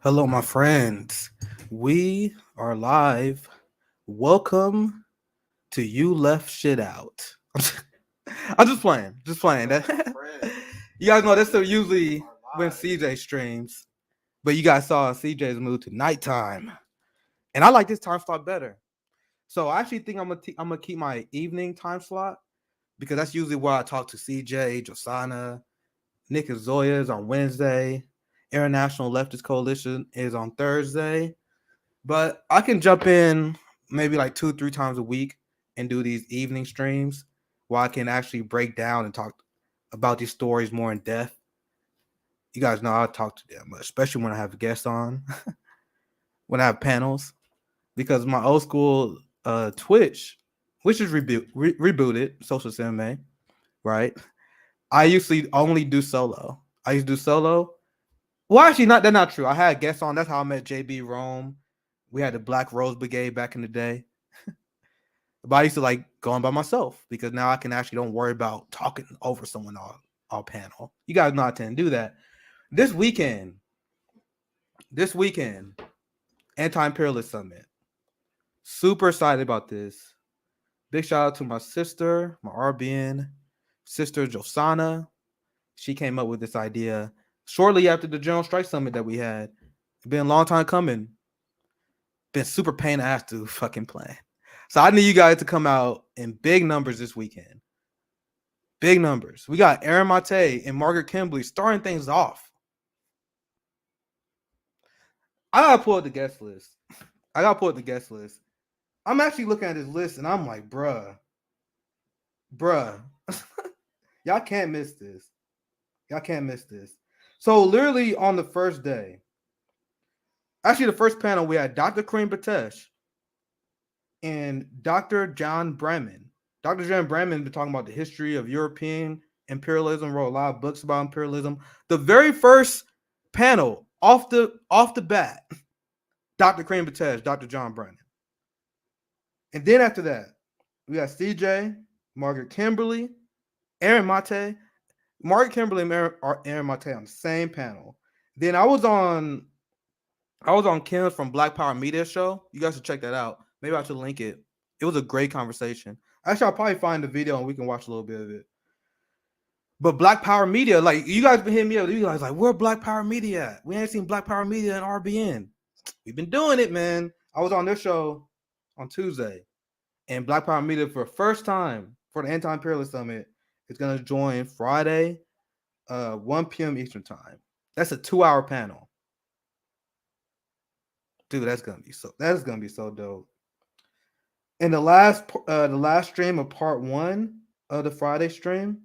Hello, my friends. We are live. Welcome to You Left Shit Out. I'm just playing. Just playing. You guys know that's usually when CJ streams. But you guys saw CJ's move to nighttime. And I like this time slot better. So I actually think I'm gonna keep my evening time slot because that's usually where I talk to CJ, Josana, Nick and Zoya is on Wednesday. International Leftist Coalition is on Thursday. But I can jump in maybe like 2, 3 times a week and do these evening streams where I can actually break down and talk about these stories more in depth. You guys know I talk to them, especially when I have guests on, when I have panels, because my old school Twitch, which is rebooted, SocialistMMA, right? I usually only do solo. I used to do solo. Well, actually, that's not true. I had guests on. That's how I met JB Rome. We had the Black Rose Brigade back in the day. But I used to like going by myself because now I can actually don't worry about talking over someone all panel. You guys know I tend to do that. This weekend, Anti-Imperialist Summit. Super excited about this. Big shout out to my sister, my RBN sister Josana. She came up with this idea shortly after the General Strike Summit that we had. It's been a long time coming. Been super pain in the ass to fucking plan. So I need you guys to come out in big numbers this weekend. Big numbers. We got Aaron Mate and Margaret Kimberly starting things off. I gotta pull up the guest list. I'm actually looking at this list and I'm like, bruh. Y'all can't miss this. So literally on the first day, actually the first panel, we had Dr. Kareem Batesh and Dr. John Bremen. Dr. John Bremen been talking about the history of European imperialism, wrote a lot of books about imperialism. The very first panel off the bat, Dr. Kareem Batesh, Dr. John Brennan. And then after that, we got CJ, Margaret Kimberly, Aaron Mate. Margaret Kimberly and Aaron Mate on the same panel. Then I was on Kim from Black Power Media show. You guys should check that out. Maybe I should link it. It was a great conversation. Actually, I'll probably find the video and we can watch a little bit of it. But Black Power Media, like you guys been hitting me up. You guys like, where Black Power Media at? We ain't seen Black Power Media and RBN. We've been doing it, man. I was on their show on Tuesday. And Black Power Media, for the first time for the Anti-Imperialist Summit, is going to join Friday, 1 p.m. Eastern Time. That's a 2-hour panel. Dude, that's gonna be so dope. And the last stream of part 1 of the Friday stream,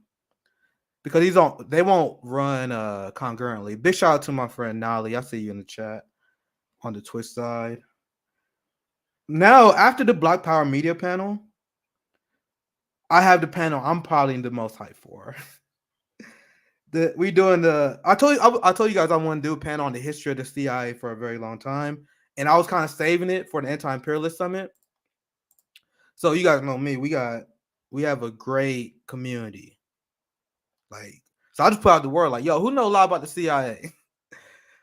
because they won't run concurrently. Big shout out to my friend Nolly. I see you in the chat on the Twitch side. Now, after the Black Power Media panel, I have the panel I'm probably the most hyped for. I told you guys I want to do a panel on the history of the CIA for a very long time, and I was kind of saving it for the Anti-Imperialist Summit. So you guys know me. We have a great community. So I just put out the word like, yo, who know a lot about the CIA?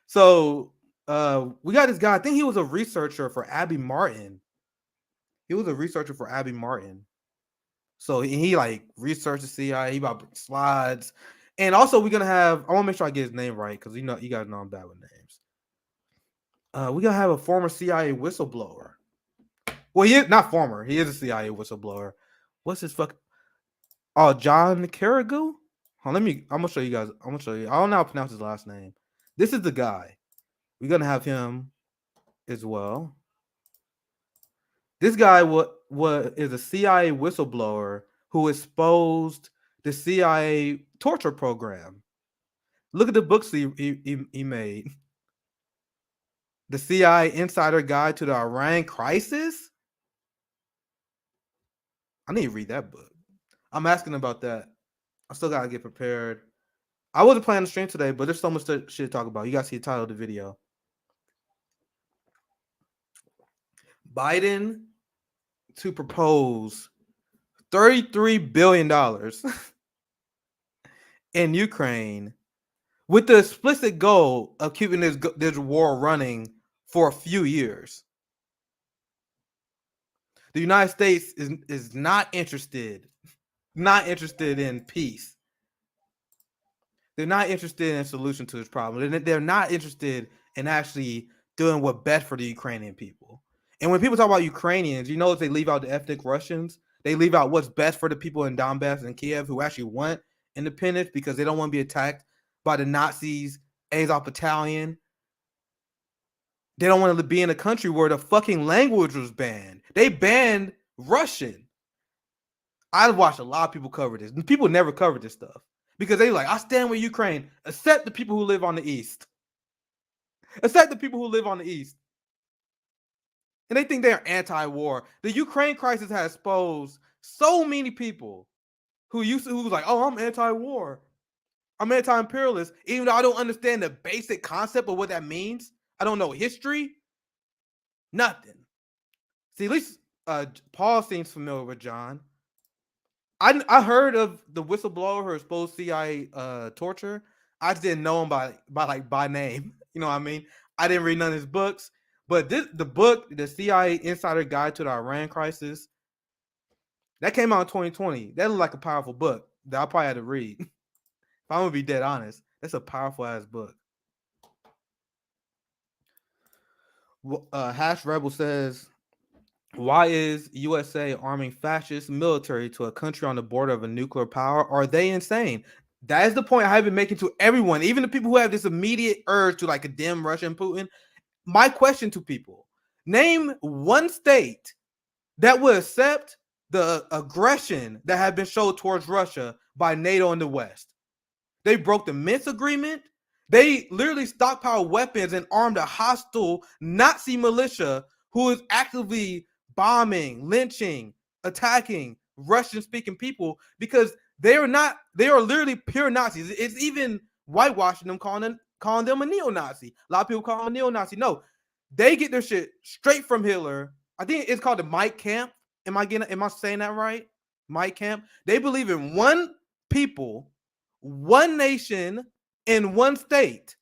So we got this guy. I think he was a researcher for Abby Martin. So he like researched the CIA. He about slides. And also we're gonna have. I want to make sure I get his name right because you guys know I'm bad with names. We're gonna have a former CIA whistleblower. Well, he is not former. He is a CIA whistleblower. What's his fuck? Oh, John Carrigu. I'm gonna show you guys. I don't know how to pronounce his last name. This is the guy. We're gonna have him as well. This guy is a CIA whistleblower who exposed the CIA torture program. Look at the books he made. The CIA Insider Guide to the Iran Crisis. I need to read that book. I'm asking about that. I still gotta get prepared. I wasn't planning to stream today, but there's so much shit to talk about. You guys see the title of the video. Biden to propose $33 billion in Ukraine with the explicit goal of keeping this war running for a few years. The United States is not interested in peace. They're not interested in a solution to this problem. They're not interested in actually doing what's best for the Ukrainian people. And when people talk about Ukrainians, you notice they leave out the ethnic Russians. They leave out what's best for the people in Donbass and Kiev who actually want independence because they don't want to be attacked by the Nazis, Azov Battalion. They don't want to be in a country where the fucking language was banned. They banned Russian. I've watched a lot of people cover this. People never cover this stuff because they like, I stand with Ukraine, except the people who live on the east. Except the people who live on the east. And they think they are anti-war. The Ukraine crisis has exposed so many people who was like, oh, I'm anti-war. I'm anti-imperialist, even though I don't understand the basic concept of what that means. I don't know history. Nothing. See, at least Paul seems familiar with John. I heard of the whistleblower who exposed CIA torture. I just didn't know him by name. You know what I mean? I didn't read none of his books. But the book, the CIA Insider Guide to the Iran Crisis, that came out in 2020. That looked like a powerful book that I probably had to read. If I'm gonna be dead honest, that's a powerful ass book. Hash Rebel says, why is USA arming fascist military to a country on the border of a nuclear power? Are they insane? That is the point I've been making to everyone, even the people who have this immediate urge to like condemn Russia and Putin. My question to people, name one state that would accept the aggression that had been shown towards Russia by NATO and the West. They broke the Minsk agreement. They literally stockpiled weapons and armed a hostile Nazi militia who is actively bombing, lynching, attacking Russian-speaking people because they are literally pure Nazis. It's even whitewashing them, calling them a neo-Nazi. A lot of people call them a neo-Nazi. No, they get their shit straight from Hitler. I think it's called the Mike Camp. Am I saying that right? Mike Camp. They believe in one people, one nation, in one state.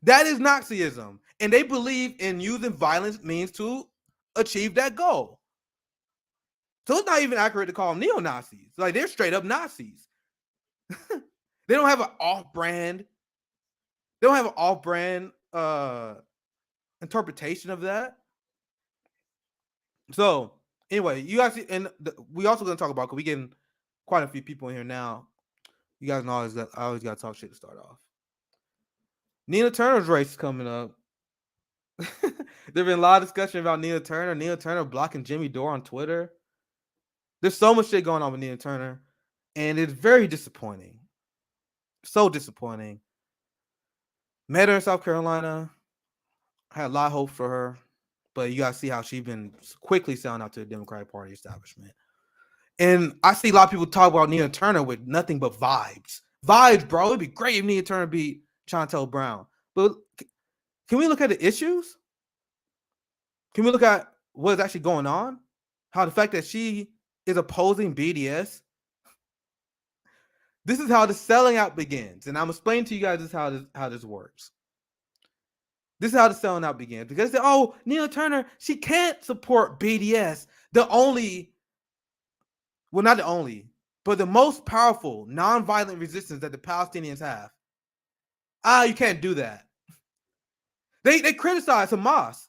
That is Nazism. And they believe in using violence means to achieve that goal. So it's not even accurate to call them neo-Nazis. Like, they're straight up Nazis. They don't have an off-brand. They don't have an off-brand interpretation of that. So anyway, you guys, and we also going to talk about, because we getting quite a few people in here now. You guys know I always got to talk shit to start off. Nina Turner's race is coming up. There's been a lot of discussion about Nina Turner blocking Jimmy Dore on Twitter. There's so much shit going on with Nina Turner, and it's very disappointing. So disappointing. Met her in South Carolina. I had a lot of hope for her, but you got to see how she's been quickly selling out to the Democratic Party establishment. And I see a lot of people talk about Nina Turner with nothing but vibes. Vibes, bro. It'd be great if Nina Turner beat Chantel Brown. But can we look at the issues? Can we look at what is actually going on? How the fact that she is opposing BDS. This is how the selling out begins. And I'm explaining to you guys how this works. This is how the selling out begins. Because they say, oh, Nina Turner, she can't support BDS. Not the only, but the most powerful nonviolent resistance that the Palestinians have. You can't do that. They criticize Hamas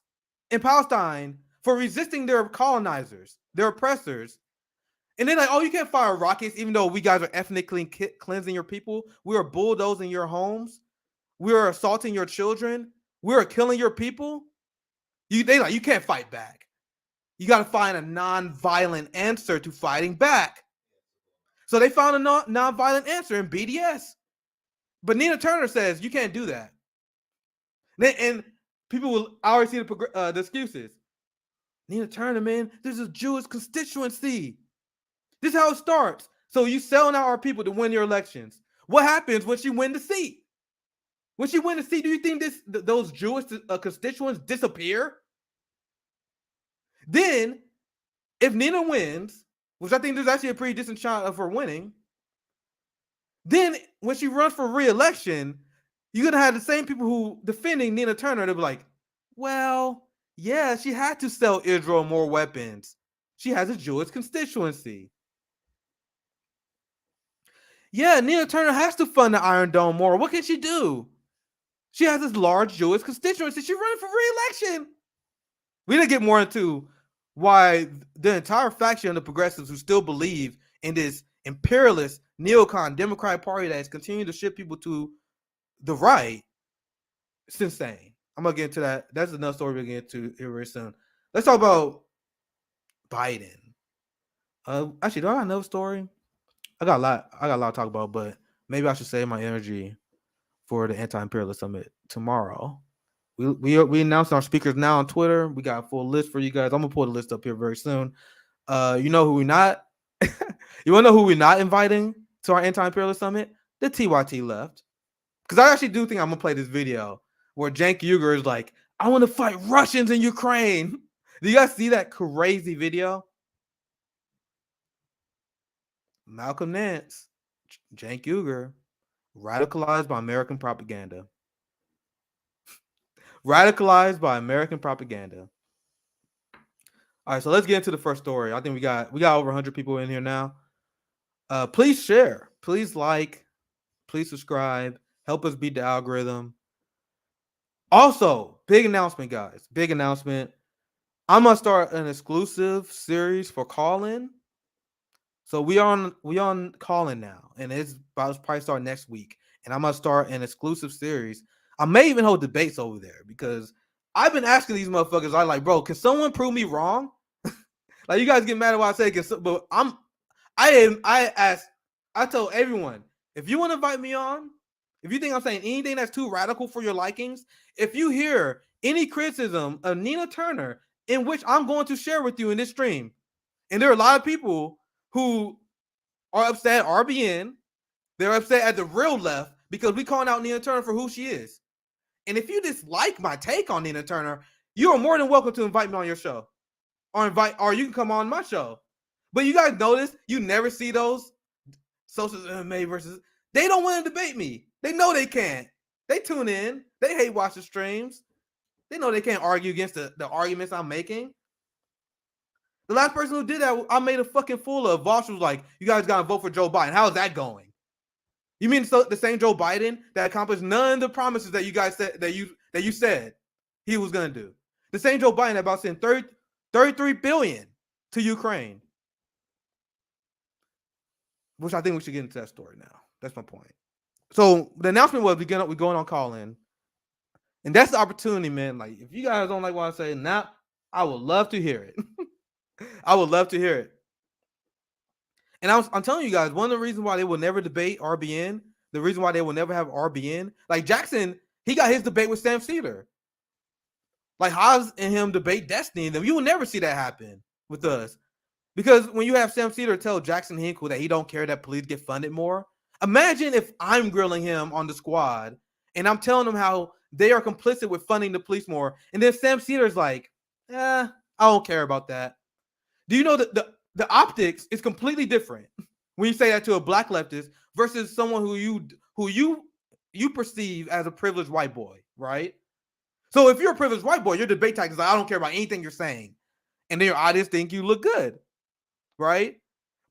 in Palestine for resisting their colonizers, their oppressors. And they're like, oh, you can't fire rockets even though we guys are ethnically cleansing your people. We are bulldozing your homes. We are assaulting your children. We are killing your people. You can't fight back. You got to find a non-violent answer to fighting back. So they found a non-violent answer in BDS. But Nina Turner says you can't do that. And people will always see the excuses. Nina Turner, man, there's a Jewish constituency. This is how it starts. So you selling out our people to win your elections. What happens when she win the seat? When she win the seat, do you think those Jewish constituents disappear? Then, if Nina wins, which I think there's actually a pretty decent shot of her winning, then when she runs for re-election, you're gonna have the same people who defending Nina Turner. They'll be like, well, yeah, she had to sell Israel more weapons. She has a Jewish constituency. Yeah, Nina Turner has to fund the Iron Dome more. What can she do? She has this large Jewish constituency. She's running for re-election. We didn't get more into why the entire faction of the progressives who still believe in this imperialist neocon Democratic Party that is continuing to shift people to the right. It's insane. I'm gonna get into that. That's another story we'll get into here very soon. Let's talk about Biden. Actually, do I have another story? I got a lot to talk about, but maybe I should save my energy for the anti-imperialist summit tomorrow. We announced our speakers now on Twitter. We got a full list for you guys. I'm gonna pull the list up here very soon. You know who we not? You wanna know who we're not inviting to our anti-imperialist summit? The TYT left. Because I actually do think I'm gonna play this video where Cenk Uygur is like, I want to fight Russians in Ukraine. Do you guys see that crazy video? Malcolm Nance, Cenk Uygur, radicalized by American propaganda. Radicalized by American propaganda. All right, so let's get into the first story. I think we got over 100 people in here now. Please share, please like, please subscribe. Help us beat the algorithm. Also, big announcement, guys. Big announcement. I'm gonna start an exclusive series for Call-In. So we on Call-In now, and it's about to probably start next week. And I'm gonna start an exclusive series. I may even hold debates over there because I've been asking these motherfuckers. I like, bro, can someone prove me wrong? Like, you guys get mad at what I say, but I told everyone, if you want to invite me on, if you think I'm saying anything that's too radical for your likings, if you hear any criticism of Nina Turner, in which I'm going to share with you in this stream, and there are a lot of people who are upset at RBN, they're upset at the real left because we calling out Nina Turner for who she is. And if you dislike my take on Nina Turner, you are more than welcome to invite me on your show. Or you can come on my show. But you guys notice you never see those SocialistMMA versus. They don't want to debate me. They know they can't. They tune in. They hate watching streams. They know they can't argue against the arguments I'm making. The last person who did that, I made a fucking fool of. Vosh was like, you guys got to vote for Joe Biden. How's that going? You mean the same Joe Biden that accomplished none of the promises that you guys said that you said he was going to do? The same Joe Biden about sending $33 billion to Ukraine. Which I think we should get into that story now. That's my point. So the announcement was we're going on Call-In. And that's the opportunity, man. Like, if you guys don't like what I say, now I would love to hear it. I would love to hear it. And I'm telling you guys, one of the reasons why they will never debate RBN, the reason why they will never have RBN, like Jackson, he got his debate with Sam Cedar. Like Haas and him debate Destiny, you will never see that happen with us. Because when you have Sam Cedar tell Jackson Hinkle that he don't care that police get funded more, imagine if I'm grilling him on the squad and I'm telling him how they are complicit with funding the police more, and then Sam Cedar's like, I don't care about that. Do you know that the optics is completely different when you say that to a black leftist versus someone who you perceive as a privileged white boy, right? So if you're a privileged white boy, your debate tactic is like, I don't care about anything you're saying, and then your audience think you look good, right?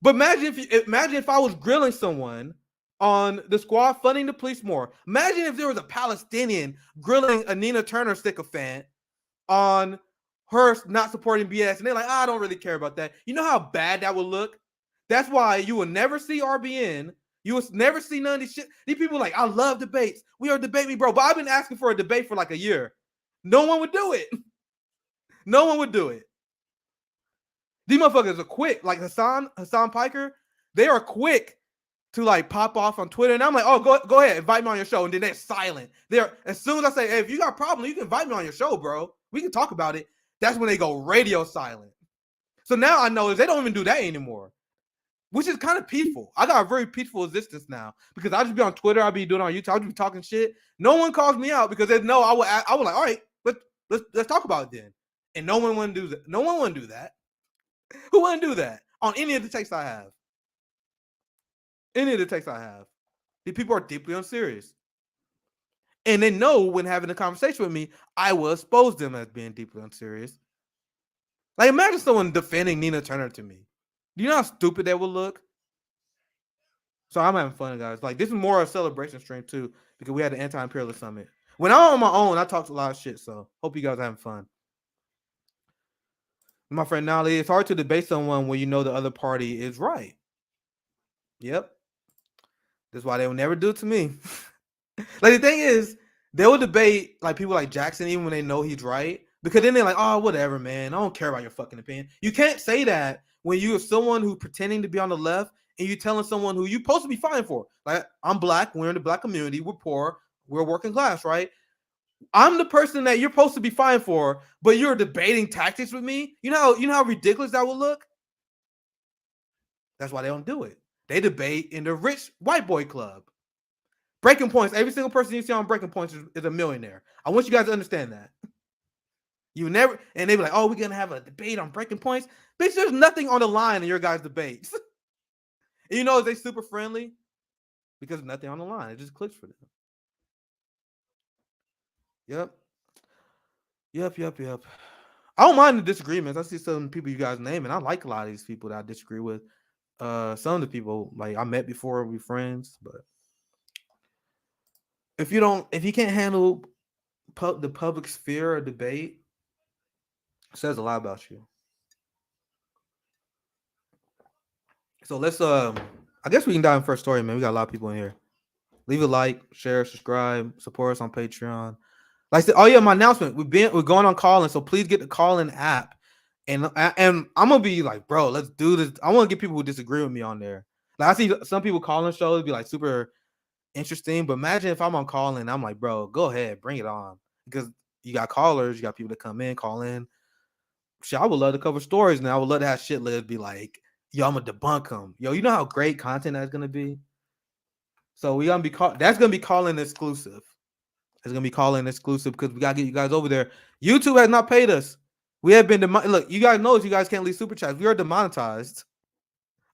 But imagine if I was grilling someone on the squad funding the police more. Imagine if there was a Palestinian grilling a Nina Turner sycophant on her not supporting BDS, and they're like, I don't really care about that. You know how bad that would look? That's why you will never see RBN. You will never see none of these shit. These people are like, I love debates. We are debate me, bro. But I've been asking for a debate for like a year. No one would do it. No one would do it. These motherfuckers are quick. Like Hassan Piker, they are quick to like pop off on Twitter. And I'm like, oh, go ahead, invite me on your show. And then they're silent. As soon as I say, hey, if you got a problem, you can invite me on your show, bro. We can talk about it. That's when they go radio silent. So now I know they don't even do that anymore, which is kind of peaceful. I got a very peaceful existence now because I just be on Twitter. I'll be doing it on YouTube. I'll just be talking shit. No one calls me out because they know I would like, all right, let's talk about it then. And no one want to do that. No one want to do that. Who wouldn't do that on any of the texts I have? Any of the texts I have. These people are deeply unserious. And they know when having a conversation with me, I will expose them as being deeply unserious. Like, imagine someone defending Nina Turner to me. Do you know how stupid that would look? So I'm having fun, guys. Like, this is more a celebration stream, too, because we had the anti-imperialist summit. When I'm on my own, I talk a lot of shit, so hope you guys are having fun. My friend Nali, it's hard to debate someone when you know the other party is right. Yep. That's why they will never do it to me. Like, the thing is, they will debate like people like Jackson even when they know he's right, because then they're like, oh, whatever, man. I don't care about your fucking opinion. You can't say that when you're someone who's pretending to be on the left and you're telling someone who you're supposed to be fighting for. Like, I'm black, we're in the black community, we're poor, we're working class, right? I'm the person that you're supposed to be fighting for, but you're debating tactics with me. You know how ridiculous that would look? That's why they don't do it. They debate in the rich white boy club. Breaking Points, every single person you see on Breaking Points is a millionaire. I want you guys to understand that. You never, and they be like, oh, we're going to have a debate on Breaking Points. Bitch, there's nothing on the line in your guys' debates. And you know, they super friendly because nothing on the line. It just clicks for them. Yep. I don't mind the disagreements. I see some people you guys name, and I like a lot of these people that I disagree with. Some of the people like I met before, we friends, but if you can't handle the public sphere or debate, it says a lot about you. So let's I guess we can dive in first story, man. We got a lot of people in here. Leave a like, share, subscribe, support us on Patreon. Like I said, oh yeah, my announcement. We're going on Callin, so please get the Callin app. And I'm gonna be like, bro, let's do this. I want to get people who disagree with me on there. Like, I see some people calling shows be like super interesting, but imagine if I'm on Callin, I'm like, bro, go ahead, bring it on, because you got callers, you got people that come in, call in. Shit, I would love to cover stories, and I would love to have shit live be like, yo, I'm gonna debunk them. Yo, you know how great content that's gonna be. So we gonna be that's gonna be Callin exclusive. It's gonna be Callin exclusive because we gotta get you guys over there. YouTube has not paid us. We have been look. You guys know you guys can't leave super chats. We are demonetized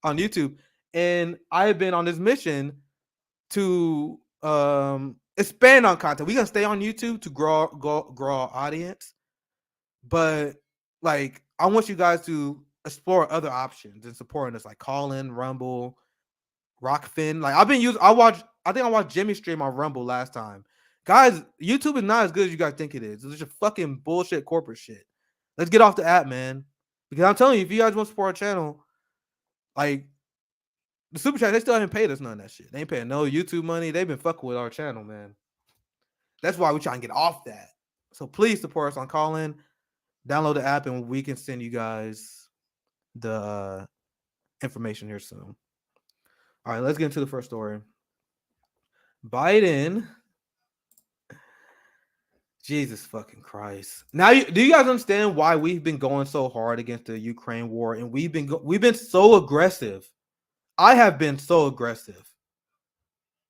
on YouTube, and I have been on this mission to expand on content. We're gonna stay on YouTube to grow our audience, but like I want you guys to explore other options and supporting us, like Callin, Rumble, Rockfin. Like I think I watched Jimmy stream on Rumble last time. Guys, YouTube is not as good as you guys think it is. It's just fucking bullshit corporate shit. Let's get off the app, man. Because I'm telling you, if you guys want to support our channel, like the super chat, they still haven't paid us none of that shit. They ain't paying no YouTube money. They've been fucking with our channel, man. That's why we try and get off that. So please support us on Callin. Download the app, and we can send you guys the information here soon. All right, let's get into the first story. Biden. Jesus fucking Christ. Now, do you guys understand why we've been going so hard against the Ukraine war, and we've been so aggressive? I have been so aggressive,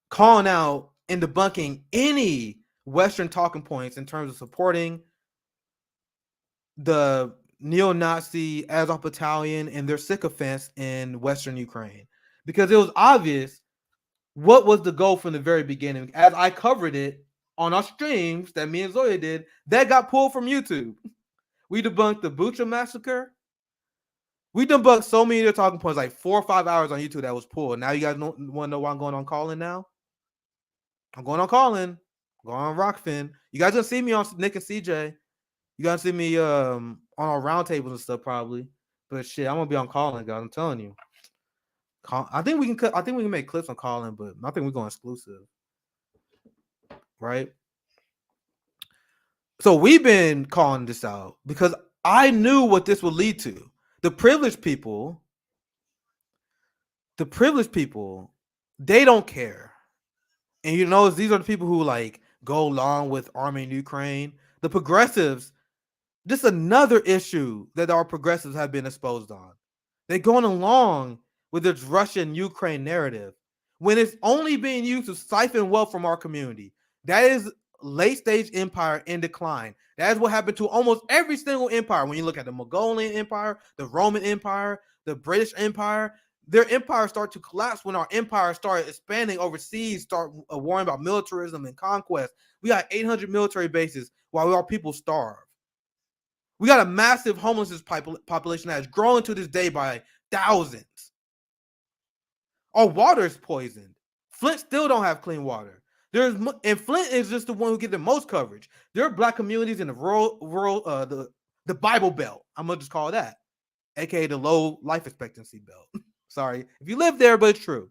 calling out and debunking any Western talking points in terms of supporting the neo-Nazi Azov Battalion and their sycophants in Western Ukraine, because it was obvious what was the goal from the very beginning. As I covered it on our streams that me and Zoya did, that got pulled from YouTube. We debunked the Bucha massacre. We debunked so many of the talking points, like 4 or 5 hours on YouTube that was pulled. Now you guys want to know why I'm going on Callin now? I'm going on Callin. I'm going on Rockfin. You guys gonna see me on Nick and CJ. You guys see me on our roundtables and stuff probably. But shit, I'm gonna be on Callin, guys. I'm telling you. I think we can make clips on Callin, but I think we're going exclusive. Right? So we've been calling this out because I knew what this would lead to. The privileged people, they don't care. And you know, these are the people who like go along with arming Ukraine. The progressives, just another issue that our progressives have been exposed on. They're going along with this Russian-Ukraine narrative when it's only being used to siphon wealth from our community. That is late-stage empire in decline. That is what happened to almost every single empire. When you look at the Mongolian Empire, the Roman Empire, the British Empire, their empires start to collapse when our empire started expanding overseas, start worrying about militarism and conquest. We got 800 military bases while our people starve. We got a massive homelessness population that has grown to this day by thousands. Our water is poisoned. Flint still don't have clean water. And Flint is just the one who gets the most coverage. There are black communities in the rural, the Bible Belt. I'm gonna just call it that, aka the low life expectancy belt. Sorry if you live there, but it's true.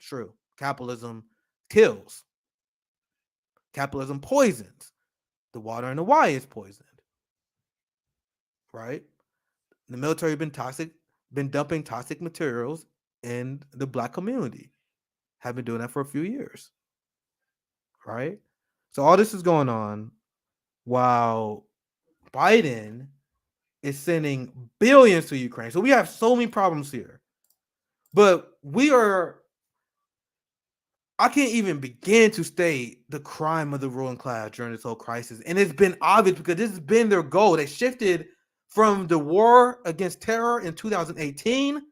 True. Capitalism kills. Capitalism poisons. The water in the Y is poisoned. Right? The military been dumping toxic materials in the black community. Have been doing that for a few years. Right? So all this is going on while Biden is sending billions to Ukraine. So we have so many problems here. But I can't even begin to state the crime of the ruling class during this whole crisis. And it's been obvious because this has been their goal. They shifted from the war against terror in 2018,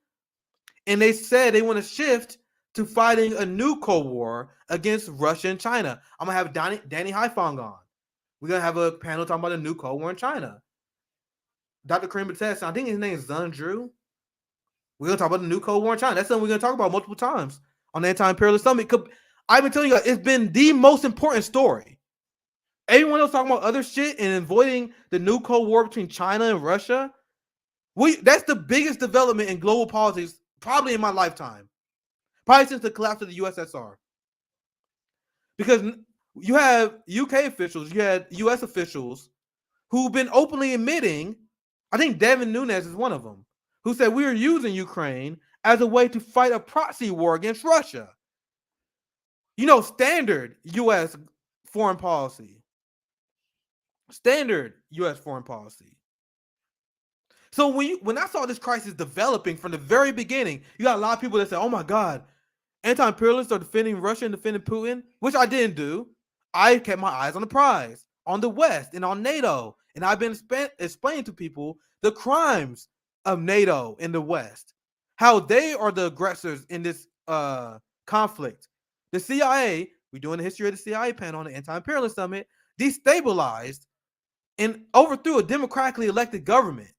and they said they want to shift to fighting a new Cold War against Russia and China. I'm going to have Danny Haifong on. We're going to have a panel talking about a new Cold War in China. Dr. Kareem Bates, I think his name is Zun Drew. We're going to talk about the new Cold War in China. That's something we're going to talk about multiple times on the Anti-Imperialist Summit. I've been telling you guys, it's been the most important story. Everyone else talking about other shit and avoiding the new Cold War between China and Russia. That's the biggest development in global politics probably in my lifetime. Probably since the collapse of the USSR. Because you have UK officials, you had US officials who've been openly admitting, I think Devin Nunes is one of them, who said we are using Ukraine as a way to fight a proxy war against Russia. Standard U.S. foreign policy. Standard U.S. foreign policy. So when I saw this crisis developing from the very beginning, you got a lot of people that say, oh my God, anti-imperialists are defending Russia and defending Putin, which I didn't do. I kept my eyes on the prize, on the West and on NATO. And I've been explaining to people the crimes of NATO in the West, how they are the aggressors in this conflict. The CIA, we're doing the history of the CIA panel on the Anti-Imperialist Summit, destabilized and overthrew a democratically elected government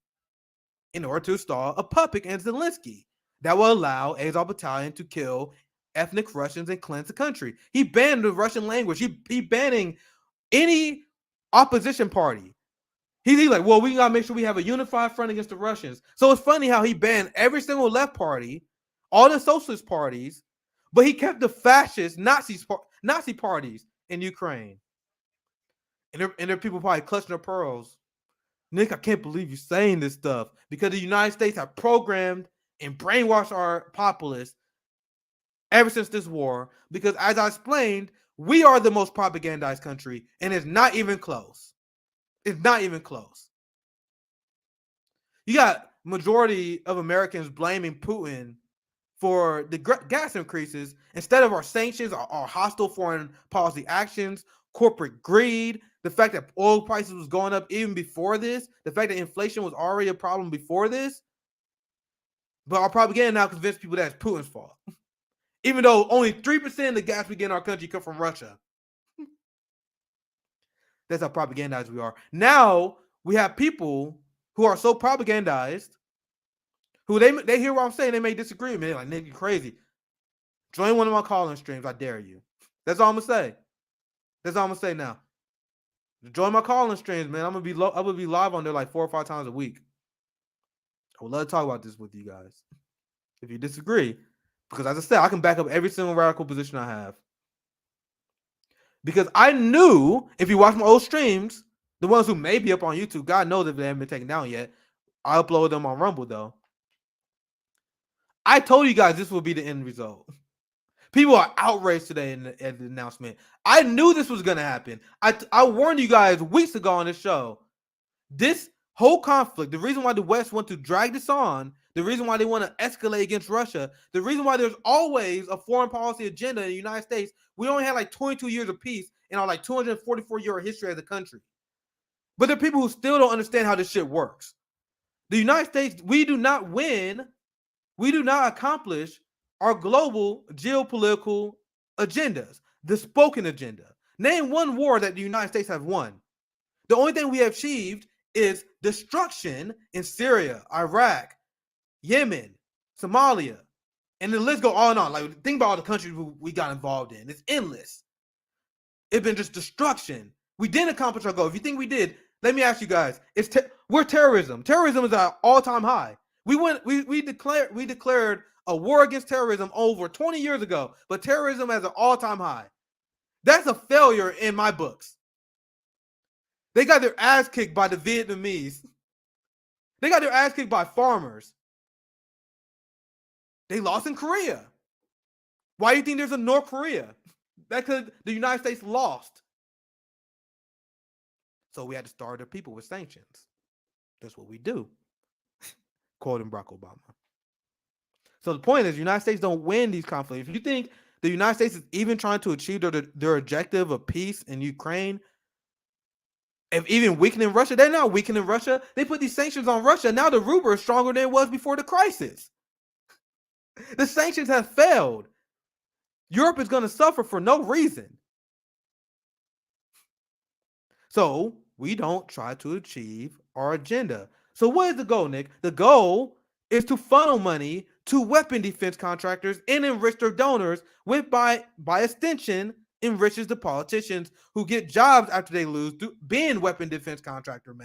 in order to install a puppet in Zelensky that will allow Azov Battalion to kill ethnic Russians and cleanse the country. He banned the Russian language. He banning any opposition party. He's like, well, we gotta make sure we have a unified front against the Russians. So it's funny how he banned every single left party, all the socialist parties, but he kept the fascist Nazi parties in Ukraine. And there are people probably clutching their pearls. Nick, I can't believe you're saying this stuff because the United States have programmed and brainwashed our populace ever since this war. Because as I explained, we are the most propagandized country, and it's not even close. It's not even close. You got majority of Americans blaming Putin for the gas increases instead of our sanctions, our hostile foreign policy actions, corporate greed, the fact that oil prices was going up even before this, the fact that inflation was already a problem before this. But our propaganda now convinced people that it's Putin's fault. Even though only 3% of the gas we get in our country come from Russia. That's how propagandized we are. Now we have people who are so propagandized, who they hear what I'm saying, they may disagree with me. They're like, nigga, you crazy. Join one of my call-in streams. I dare you. That's all I'm gonna say. That's all I'm gonna say now. Join my call-in streams, man. I'm gonna be live on there like 4 or 5 times a week. I would love to talk about this with you guys. If you disagree, because as I said, I can back up every single radical position I have. Because I knew, if you watch my old streams, the ones who may be up on YouTube, God knows if they haven't been taken down yet. I upload them on Rumble, though. I told you guys this will be the end result. People are outraged today at the announcement. I knew this was going to happen. I warned you guys weeks ago on this show. This whole conflict, the reason why the West want to drag this on, the reason why they want to escalate against Russia, the reason why there's always a foreign policy agenda in the United States. We only had like 22 years of peace in our like 244-year history as a country. But there are people who still don't understand how this shit works. The United States, we do not win, we do not accomplish our global geopolitical agendas, the spoken agenda. Name one war that the United States have won. The only thing we have achieved is destruction in Syria, Iraq, Yemen, Somalia, and the list go on and on. Like, think about all the countries we got involved in. It's endless. It's been just destruction. We didn't accomplish our goal. If you think we did, let me ask you guys: we're terrorism. Terrorism is at all-time high. We declared a war against terrorism over 20 years ago, but terrorism has an all-time high. That's a failure in my books. They got their ass kicked by the Vietnamese. They got their ass kicked by farmers. They lost in Korea. Why do you think there's a North Korea? That's because the United States lost. So we had to starve the people with sanctions. That's what we do. Quoting Barack Obama. So the point is, the United States don't win these conflicts. If you think the United States is even trying to achieve their objective of peace in Ukraine, if even weakening Russia, they're not weakening Russia. They put these sanctions on Russia. Now the ruble is stronger than it was before the crisis. The sanctions have failed. Europe is going to suffer for no reason. So we don't try to achieve our agenda. So what is the goal, Nick? The goal is to funnel money to weapon defense contractors and enrich their donors, which by extension enriches the politicians who get jobs after they lose to being weapon defense contractor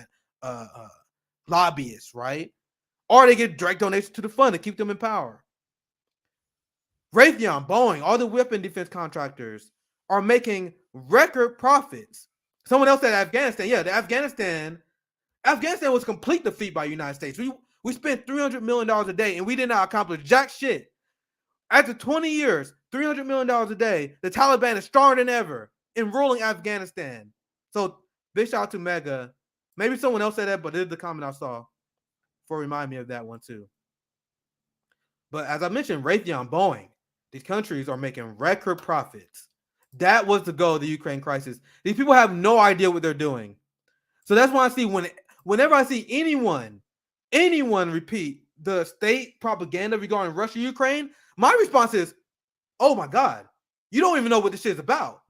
lobbyists, right? Or they get direct donations to the fund to keep them in power. Raytheon, Boeing, all the weapon defense contractors are making record profits. Someone else said Afghanistan. Yeah, Afghanistan was a complete defeat by the United States. We spent $300 million a day and we did not accomplish jack shit. After 20 years, $300 million a day, the Taliban is stronger than ever in ruling Afghanistan. So big shout out to Mega. Maybe someone else said that, but this is the comment I saw for remind me of that one too. But as I mentioned, Raytheon, Boeing, these countries are making record profits. That was the goal of the Ukraine crisis. These people have no idea what they're doing. So that's why I see whenever I see anyone repeat the state propaganda regarding Russia, Ukraine, my response is, oh my God, you don't even know what this shit is about.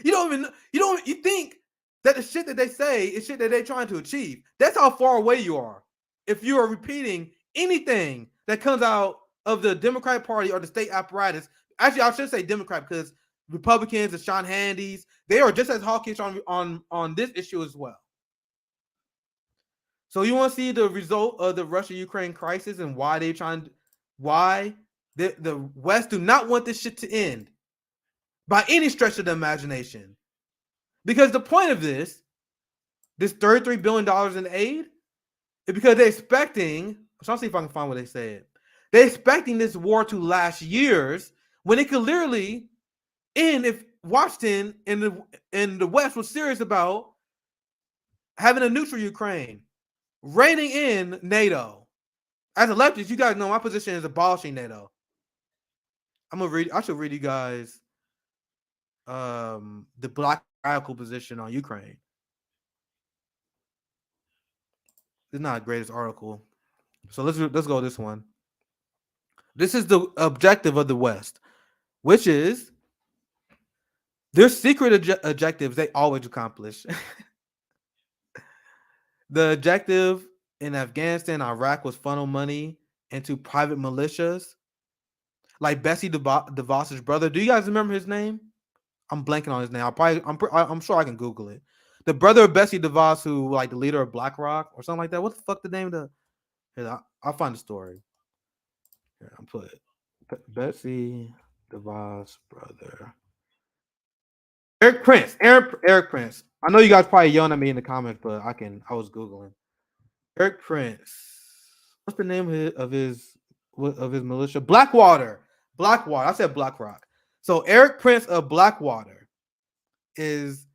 You think that the shit that they say is shit that they're trying to achieve. That's how far away you are. If you are repeating anything that comes out of the Democratic Party or the state apparatus, actually I should say Democrat because Republicans and Sean Hannity's, they are just as hawkish on this issue as well. So you want to see the result of the Russia-Ukraine crisis and why the West do not want this shit to end by any stretch of the imagination. Because the point of this $33 billion in aid, is because they're expecting, I'm trying to see if I can find what they said. They're expecting this war to last years when it could literally end if Washington and the West was serious about having a neutral Ukraine, reining in NATO. As a leftist, you guys know my position is abolishing NATO. I should read you guys the black radical position on Ukraine. It's not the greatest article. So let's go this one. This is the objective of the West, which is their secret objectives they always accomplish. The objective in Afghanistan, Iraq was funnel money into private militias, like Bessie DeVos's brother. Do you guys remember his name? I'm blanking on his name. I'm sure I can Google it. The brother of Bessie DeVos, who like the leader of BlackRock or something like that. What the fuck the name of the? Here, I'll find the story. Here, I'll put it. Bessie DeVos brother. Eric Prince. Eric Prince. I know you guys probably yelling at me in the comments, but I was Googling. Eric Prince. What's the name of his militia? Blackwater. I said BlackRock. So Eric Prince of Blackwater is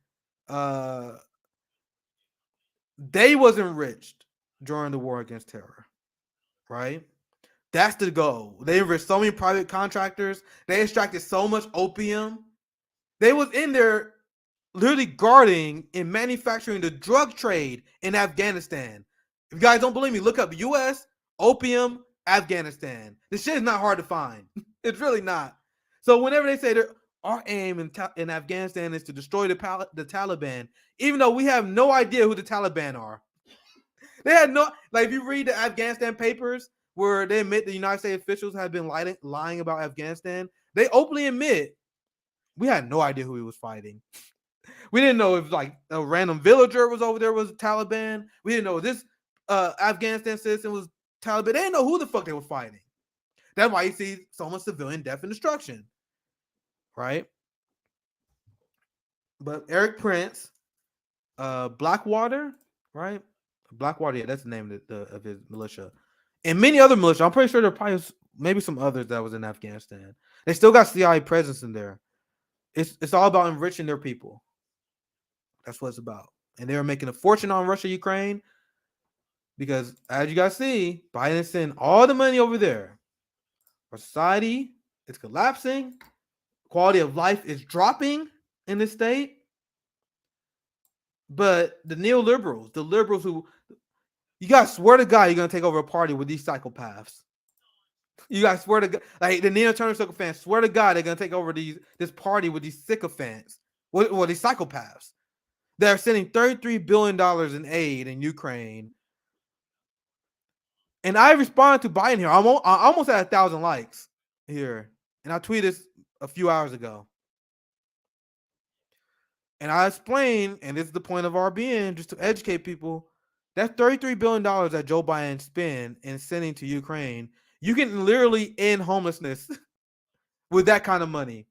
they was enriched during the war against terror, right? That's the goal. They enriched so many private contractors. They extracted so much opium. They was in there literally guarding and manufacturing the drug trade in Afghanistan. If you guys don't believe me, look up U.S. opium, Afghanistan. This shit is not hard to find. It's really not. So whenever they say they're our aim in Afghanistan is to destroy the Taliban, even though we have no idea who the Taliban are. They had no, like, if you read the Afghanistan papers where they admit the United States officials have been lying about Afghanistan, they openly admit we had no idea who he was fighting. We didn't know if like a random villager was over there was Taliban. We didn't know this Afghanistan citizen was Taliban. They didn't know who the fuck they were fighting. That's why you see so much civilian death and destruction, right? But Eric Prince, Blackwater, right? Blackwater, yeah, that's the name of his militia, and many other militia. I'm pretty sure there are probably maybe some others that was in Afghanistan. They still got CIA presence in there. It's all about enriching their people. That's what it's about. And they were making a fortune on Russia, Ukraine, because as you guys see, Biden sent all the money over there. Our society is collapsing. Quality of life is dropping in the state. But the neoliberals, the liberals who, you guys swear to God, you're going to take over a party with these psychopaths. You guys swear to God, like the neo-Turner sycophants, swear to God, they're going to take over this party with these sycophants, well, these psychopaths. They're sending $33 billion in aid in Ukraine. And I responded to Biden here. I almost had 1,000 likes here. And I tweeted this a few hours ago. And I explained, and this is the point of our being, just to educate people, that $33 billion that Joe Biden spent in sending to Ukraine, you can literally end homelessness with that kind of money.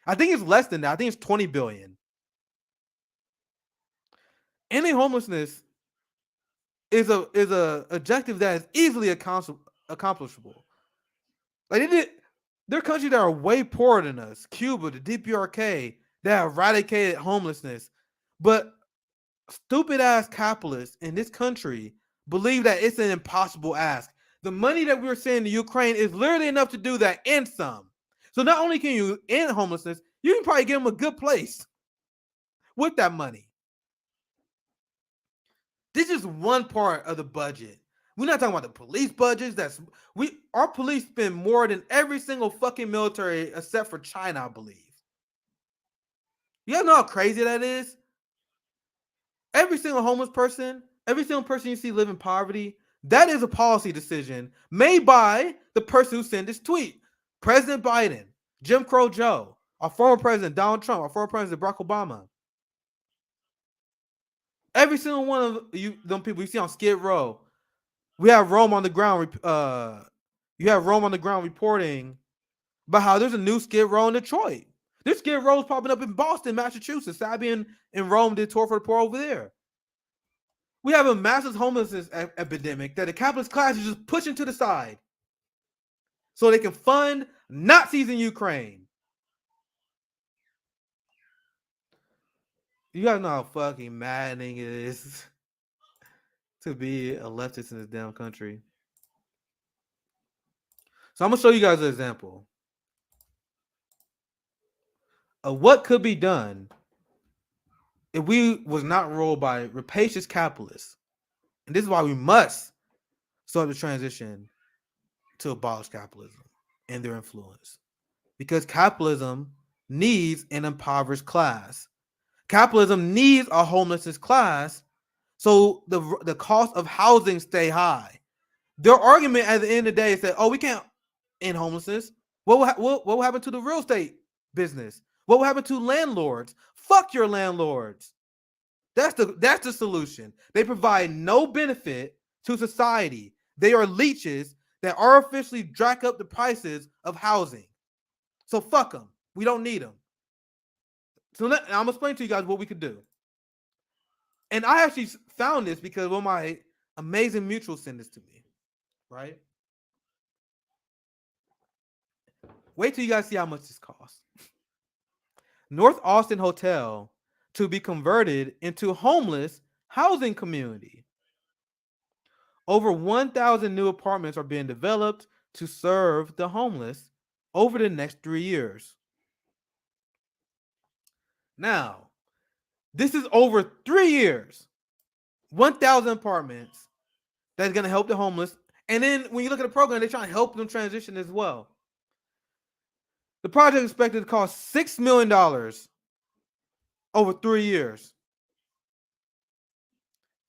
I think it's less than that. I think it's $20 billion. Ending homelessness is a objective that is easily accomplishable. Like there are countries that are way poorer than us, Cuba, the DPRK, that have eradicated homelessness, but stupid ass capitalists in this country believe that it's an impossible ask. The money that we're sending to Ukraine is literally enough to do that and some. So not only can you end homelessness, you can probably give them a good place with that money. This is one part of the budget. We're not talking about the police budgets. Our police spend more than every single fucking military except for China, I believe. You guys know how crazy that is? Every single homeless person, every single person you see live in poverty, that is a policy decision made by the person who sent this tweet. President Biden, Jim Crow Joe, our former president Donald Trump, our former president Barack Obama. Every single one of them people you see on Skid Row, we have Rome on the ground. You have Rome on the ground reporting about how there's a new Skid Row in Detroit. There's Skid Rows popping up in Boston, Massachusetts. Sabi and Rome did tour for the poor over there. We have a massive homelessness epidemic that the capitalist class is just pushing to the side so they can fund Nazis in Ukraine. You guys know how fucking maddening it is to be a leftist in this damn country. So I'm going to show you guys an example of what could be done if we was not ruled by rapacious capitalists. And this is why we must start the transition to abolish capitalism and their influence. Because capitalism needs an impoverished class. Capitalism needs a homelessness class so the cost of housing stay high. Their argument at the end of the day is that, oh, we can't end homelessness. What will happen to the real estate business? What will happen to landlords? Fuck your landlords. That's the solution. They provide no benefit to society. They are leeches that artificially jack up the prices of housing. So fuck them. We don't need them. So I'm going to explain to you guys what we could do. And I actually found this because one of my amazing mutuals sent this to me. Right? Wait till you guys see how much this costs. North Austin Hotel to be converted into homeless housing community. Over 1,000 new apartments are being developed to serve the homeless over the next 3 years. Now, this is over 3 years. 1,000 apartments that's going to help the homeless. And then when you look at the program, they're trying to help them transition as well. The project is expected to cost $6 million over 3 years.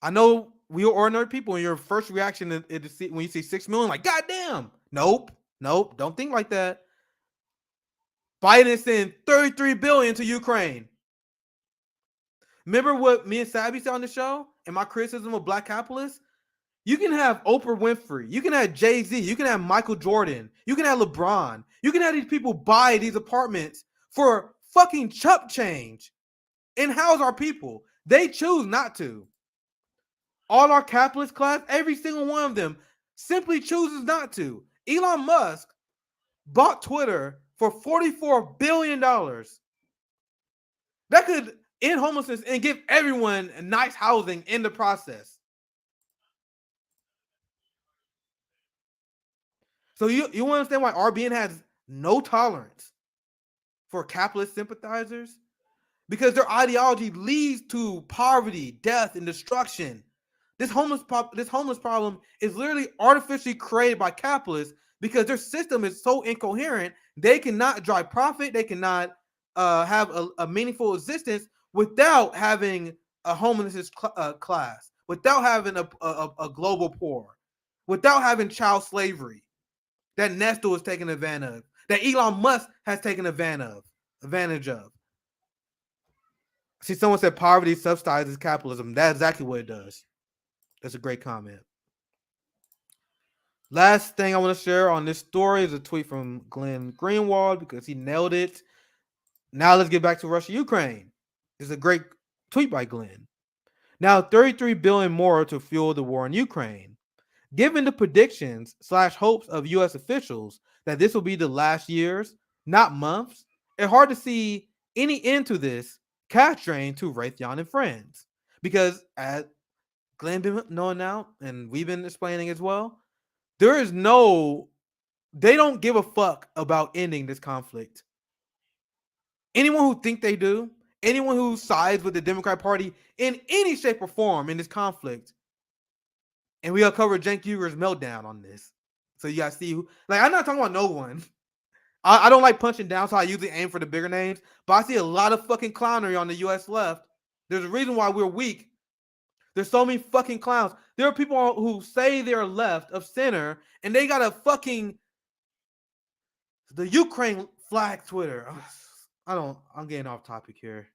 I know we are ordinary people, and your first reaction is to see, when you see 6 million, like, goddamn. Nope. Don't think like that. Biden is sending $33 billion to Ukraine. Remember what me and Sabby said on the show and my criticism of black capitalists? You can have Oprah Winfrey, you can have Jay-Z, you can have Michael Jordan, you can have LeBron, you can have these people buy these apartments for fucking chump change and house our people. They choose not to. All our capitalist class, every single one of them simply chooses not to. Elon Musk bought Twitter for $44 billion. That could end homelessness and give everyone nice housing in the process. So you understand why RBN has no tolerance for capitalist sympathizers? Because their ideology leads to poverty, death, and destruction. This homeless problem is literally artificially created by capitalists because their system is so incoherent. They cannot drive profit. They cannot have a meaningful existence without having a homelessness class, without having a global poor, without having child slavery that Nestor is taking advantage of, that Elon Musk has taken advantage of. See, someone said poverty subsidizes capitalism. That's exactly what it does. That's a great comment. Last thing I want to share on this story is a tweet from Glenn Greenwald because he nailed it. Now let's get back to Russia-Ukraine. It's a great tweet by Glenn. Now, $33 billion more to fuel the war in Ukraine. Given the predictions / hopes of U.S. officials that this will be the last years, not months, it's hard to see any end to this cash drain to Raytheon and friends. Because as Glenn been knowing now, and we've been explaining as well, they don't give a fuck about ending this conflict. Anyone who think they do, anyone who sides with the Democrat Party in any shape or form in this conflict, and we'll cover Cenk Uygur's meltdown on this. So you guys see who, like, I'm not talking about no one. I don't like punching down, so I usually aim for the bigger names, but I see a lot of fucking clownery on the U.S. left. There's a reason why we're weak. There's so many fucking clowns. There are people who say they're left of center, and they got a fucking the Ukraine flag Twitter. I'm getting off topic here.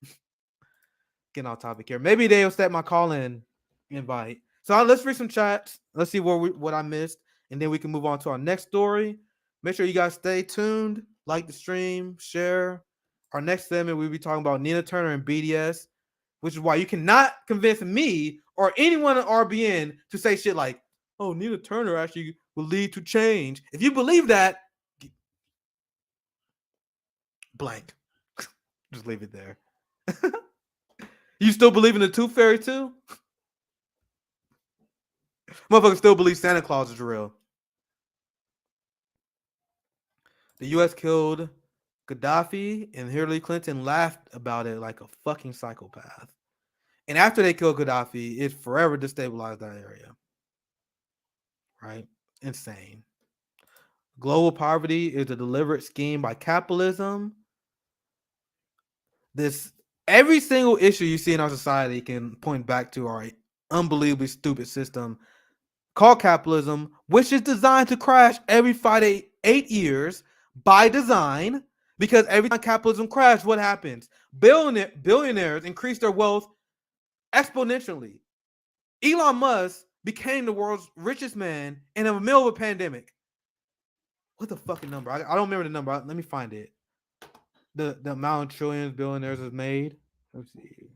Maybe they'll set my call-in invite. So let's read some chats. Let's see what I missed, and then we can move on to our next story. Make sure you guys stay tuned, like the stream, share. Our next segment, we'll be talking about Nina Turner and BDS, which is why you cannot convince me or anyone at RBN to say shit like, oh, Nina Turner actually will lead to change. If you believe that, blank. Just leave it there. You still believe in the Tooth Fairy too? Motherfuckers still believe Santa Claus is real. The U.S. killed Gaddafi, and Hillary Clinton laughed about it like a fucking psychopath. And after they killed Gaddafi, it forever destabilized that area. Right? Insane. Global poverty is a deliberate scheme by capitalism. Every single issue you see in our society can point back to our unbelievably stupid system called capitalism, which is designed to crash every 5 to 8 years by design. Because every time capitalism crashes, what happens? Billionaires increase their wealth exponentially. Elon Musk became the world's richest man in the middle of a pandemic. What the fucking number? I don't remember the number. Let me find it. The amount of trillions billionaires have made. Let's see.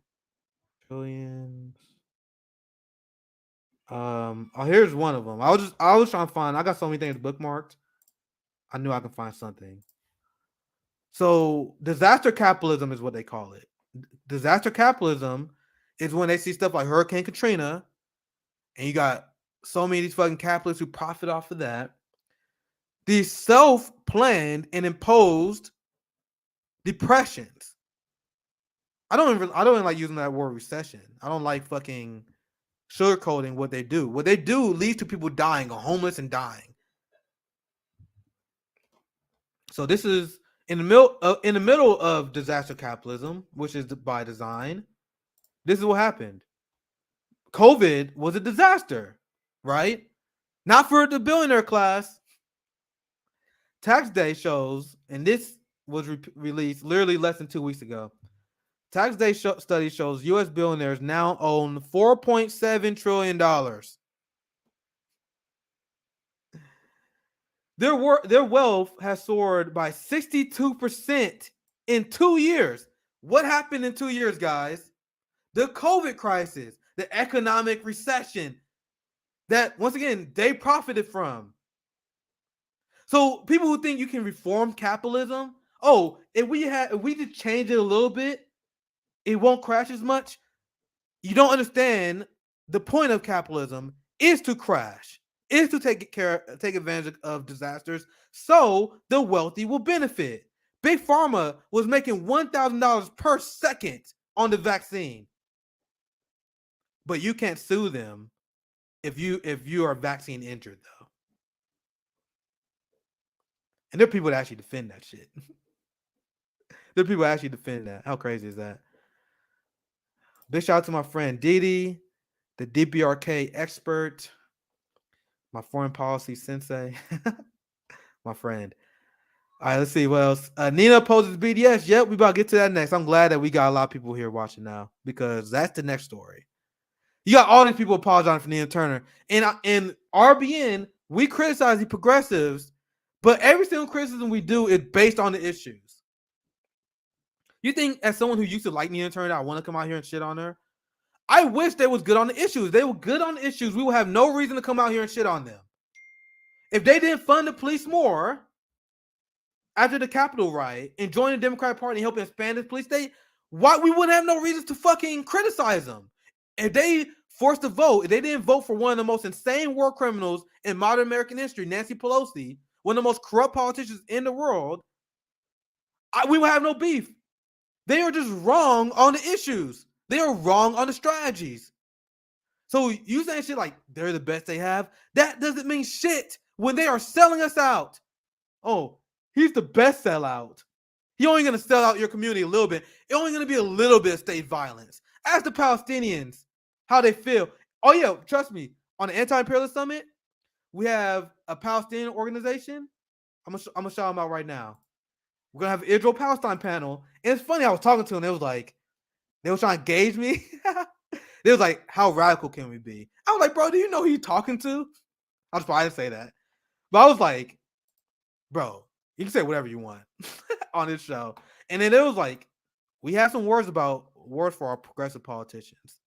Trillions. Here's one of them. I was trying to find. I got so many things bookmarked. I knew I could find something. So disaster capitalism is what they call it. Disaster capitalism is when they see stuff like Hurricane Katrina, and you got so many of these fucking capitalists who profit off of that. These self-planned and imposed depressions. I don't even like using that word recession. I don't like fucking sugarcoating what they do. What they do leads to people dying or homeless and dying. So this is In the middle of disaster capitalism, which is by design, this is what happened. COVID was a disaster, right? Not for the billionaire class. Tax Day shows, and this was released literally less than 2 weeks ago. Tax Day study shows U.S. billionaires now own $4.7 trillion. Their wealth has soared by 62% in 2 years. What happened in 2 years, guys? The COVID crisis, the economic recession that, once again, they profited from. So people who think you can reform capitalism, if we just change it a little bit, it won't crash as much. You don't understand the point of capitalism is to crash, is to take advantage of disasters, so the wealthy will benefit. Big Pharma was making $1,000 per second on the vaccine, but you can't sue them if you are vaccine injured though. And there are people that actually defend that shit. There are people that actually defend that. How crazy is that? Big shout out to my friend Didi, the DBRK expert, my foreign policy sensei, my friend. All right, let's see what else. Nina opposes BDS. Yep, we about to get to that next. I'm glad that we got a lot of people here watching now because that's the next story. You got all these people apologizing for Nina Turner. And RBN, we criticize the progressives, but every single criticism we do is based on the issues. You think, as someone who used to like Nina Turner, I want to come out here and shit on her? I wish they was good on the issues. They were good on the issues. We would have no reason to come out here and shit on them. If they didn't fund the police more after the Capitol riot and join the Democratic Party and help expand the police state, why we wouldn't have no reason to fucking criticize them. If they forced to vote, if they didn't vote for one of the most insane war criminals in modern American history, Nancy Pelosi, one of the most corrupt politicians in the world, we would have no beef. They are just wrong on the issues. They are wrong on the strategies. So you saying shit like they're the best they have, that doesn't mean shit when they are selling us out. Oh, he's the best sellout. He only going to sell out your community a little bit. It's only going to be a little bit of state violence. Ask the Palestinians how they feel. Oh yeah, trust me. On the Anti-Imperialist Summit, we have a Palestinian organization. I'm gonna shout them out right now. We're gonna have an Israel-Palestine panel. And it's funny, I was talking to them. They was trying to gauge me. They was like, how radical can we be? I was like, bro, do you know who you're talking to? I was probably to say that. But I was like, bro, you can say whatever you want on this show. And then it was like, we have some words for our progressive politicians.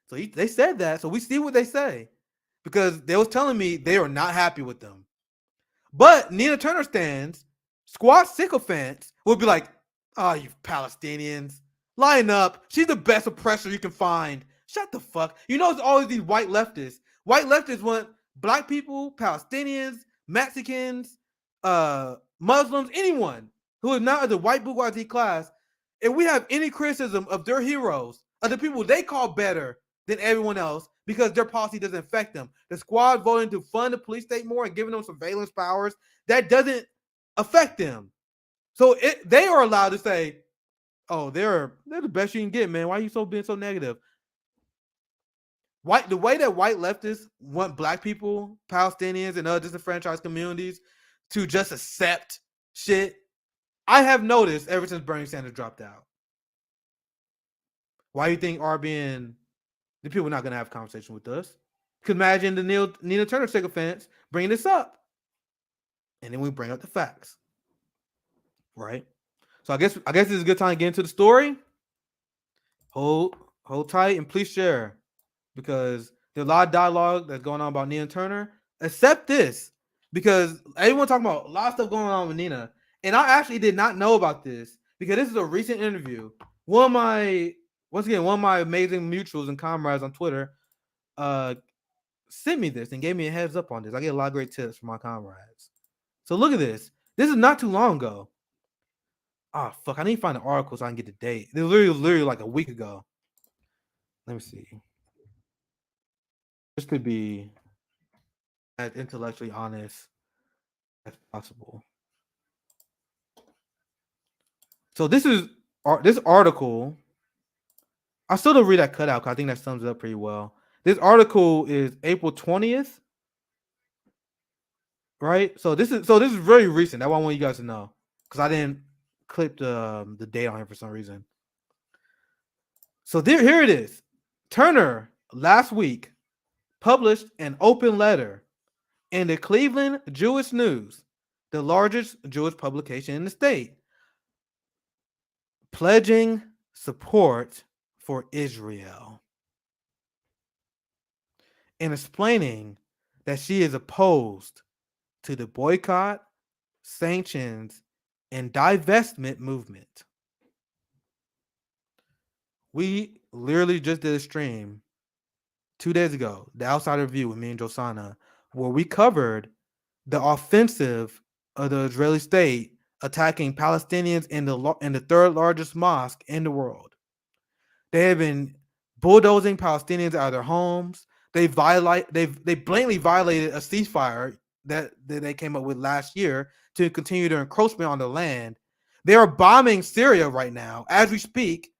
So they said that. So we see what they say. Because they was telling me they are not happy with them. But Nina Turner stands, squad sycophants will be like, oh, you Palestinians, line up. She's the best oppressor you can find. Shut the fuck. You know, it's always these white leftists. White leftists want black people, Palestinians, Mexicans, Muslims, anyone who is not of the white bourgeoisie class. If we have any criticism of their heroes, of the people they call better than everyone else, because their policy doesn't affect them. The squad voting to fund the police state more and giving them surveillance powers, that doesn't affect them. So they are allowed to say, oh, they're the best you can get, man. Why are you being so negative? The way that white leftists want black people, Palestinians, and other disenfranchised communities to just accept shit, I have noticed ever since Bernie Sanders dropped out. Why do you think the people are not going to have a conversation with us? Could imagine the Nina Turner sycophants bringing this up. And then we bring up the facts. Right? So I guess this is a good time to get into the story. Hold tight and please share. Because there's a lot of dialogue that's going on about Nina Turner. Except this. Because everyone talking about a lot of stuff going on with Nina. And I actually did not know about this. Because this is a recent interview. One of my amazing mutuals and comrades on Twitter sent me this and gave me a heads up on this. I get a lot of great tips from my comrades. So look at this. This is not too long ago. Oh, fuck. I need to find the article so I can get the date. It was literally like a week ago. Let me see. This could be as intellectually honest as possible. So this article. I still don't read that cutout because I think that sums it up pretty well. This article is April 20th, right? So this is very recent. That's what I want you guys to know because I didn't clip the date on here for some reason. So here it is. Turner last week published an open letter in the Cleveland Jewish News, the largest Jewish publication in the state, pledging support for Israel and explaining that she is opposed to the boycott, sanctions, and divestment movement. We literally just did a stream 2 days ago, the Outsider View with me and Josana, where we covered the offensive of the Israeli state attacking Palestinians in the third largest mosque in the world. They have been bulldozing Palestinians out of their homes. They blatantly violated a ceasefire that they came up with last year to continue their encroachment on the land. They are bombing Syria right now as we speak.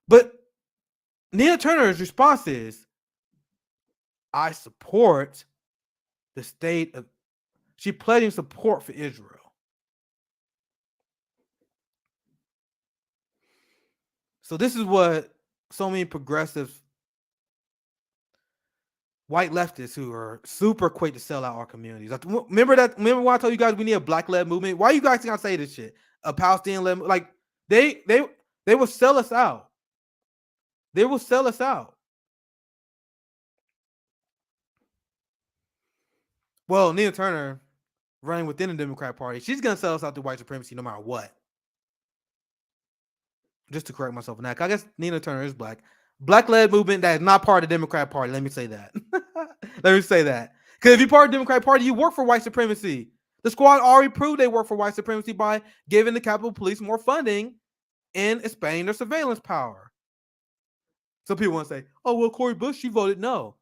But Nina Turner's response is, I support the state of, she pledging support for Israel. So this is what so many progressive white leftists who are super quick to sell out our communities. Remember when I told you guys we need a black-led movement? Why you guys gotta say this shit? A Palestinian-led, like they will sell us out. They will sell us out. Well, Nina Turner running within the Democratic Party, she's gonna sell us out to white supremacy no matter what. Just to correct myself on that, I guess Nina Turner is black. Black-led movement that is not part of the Democratic Party. Let me say that. Let me say that. Because if you're part of the Democratic Party, you work for white supremacy. The squad already proved they work for white supremacy by giving the Capitol Police more funding and expanding their surveillance power. Some people want to say, oh, well, Cori Bush, she voted no.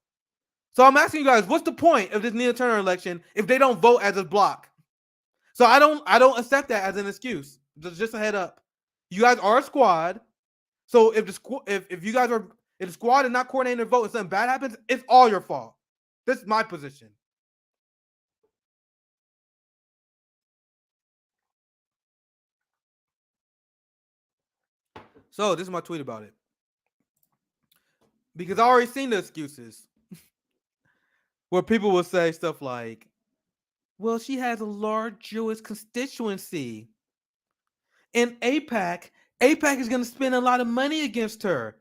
So I'm asking you guys, what's the point of this Nina Turner election if they don't vote as a block? So I don't accept that as an excuse. Just a head up. You guys are a squad. So if the squad is not coordinating their vote and something bad happens, it's all your fault. This is my position. So this is my tweet about it. Because I already seen the excuses where people will say stuff like, well, she has a large Jewish constituency. In AIPAC is going to spend a lot of money against her.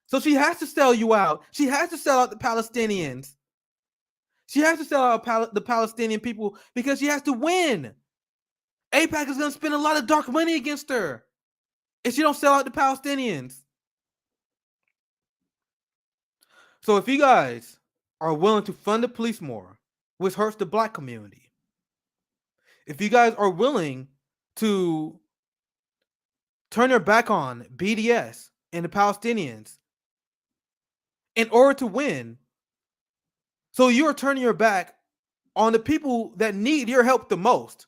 So she has to sell you out. She has to sell out the Palestinians. She has to sell out the Palestinian people because she has to win. AIPAC is going to spend a lot of dark money against her if she don't sell out the Palestinians. So if you guys are willing to fund the police more, which hurts the black community, if you guys are willing to turn your back on BDS and the Palestinians in order to win, so you're turning your back on the people that need your help the most.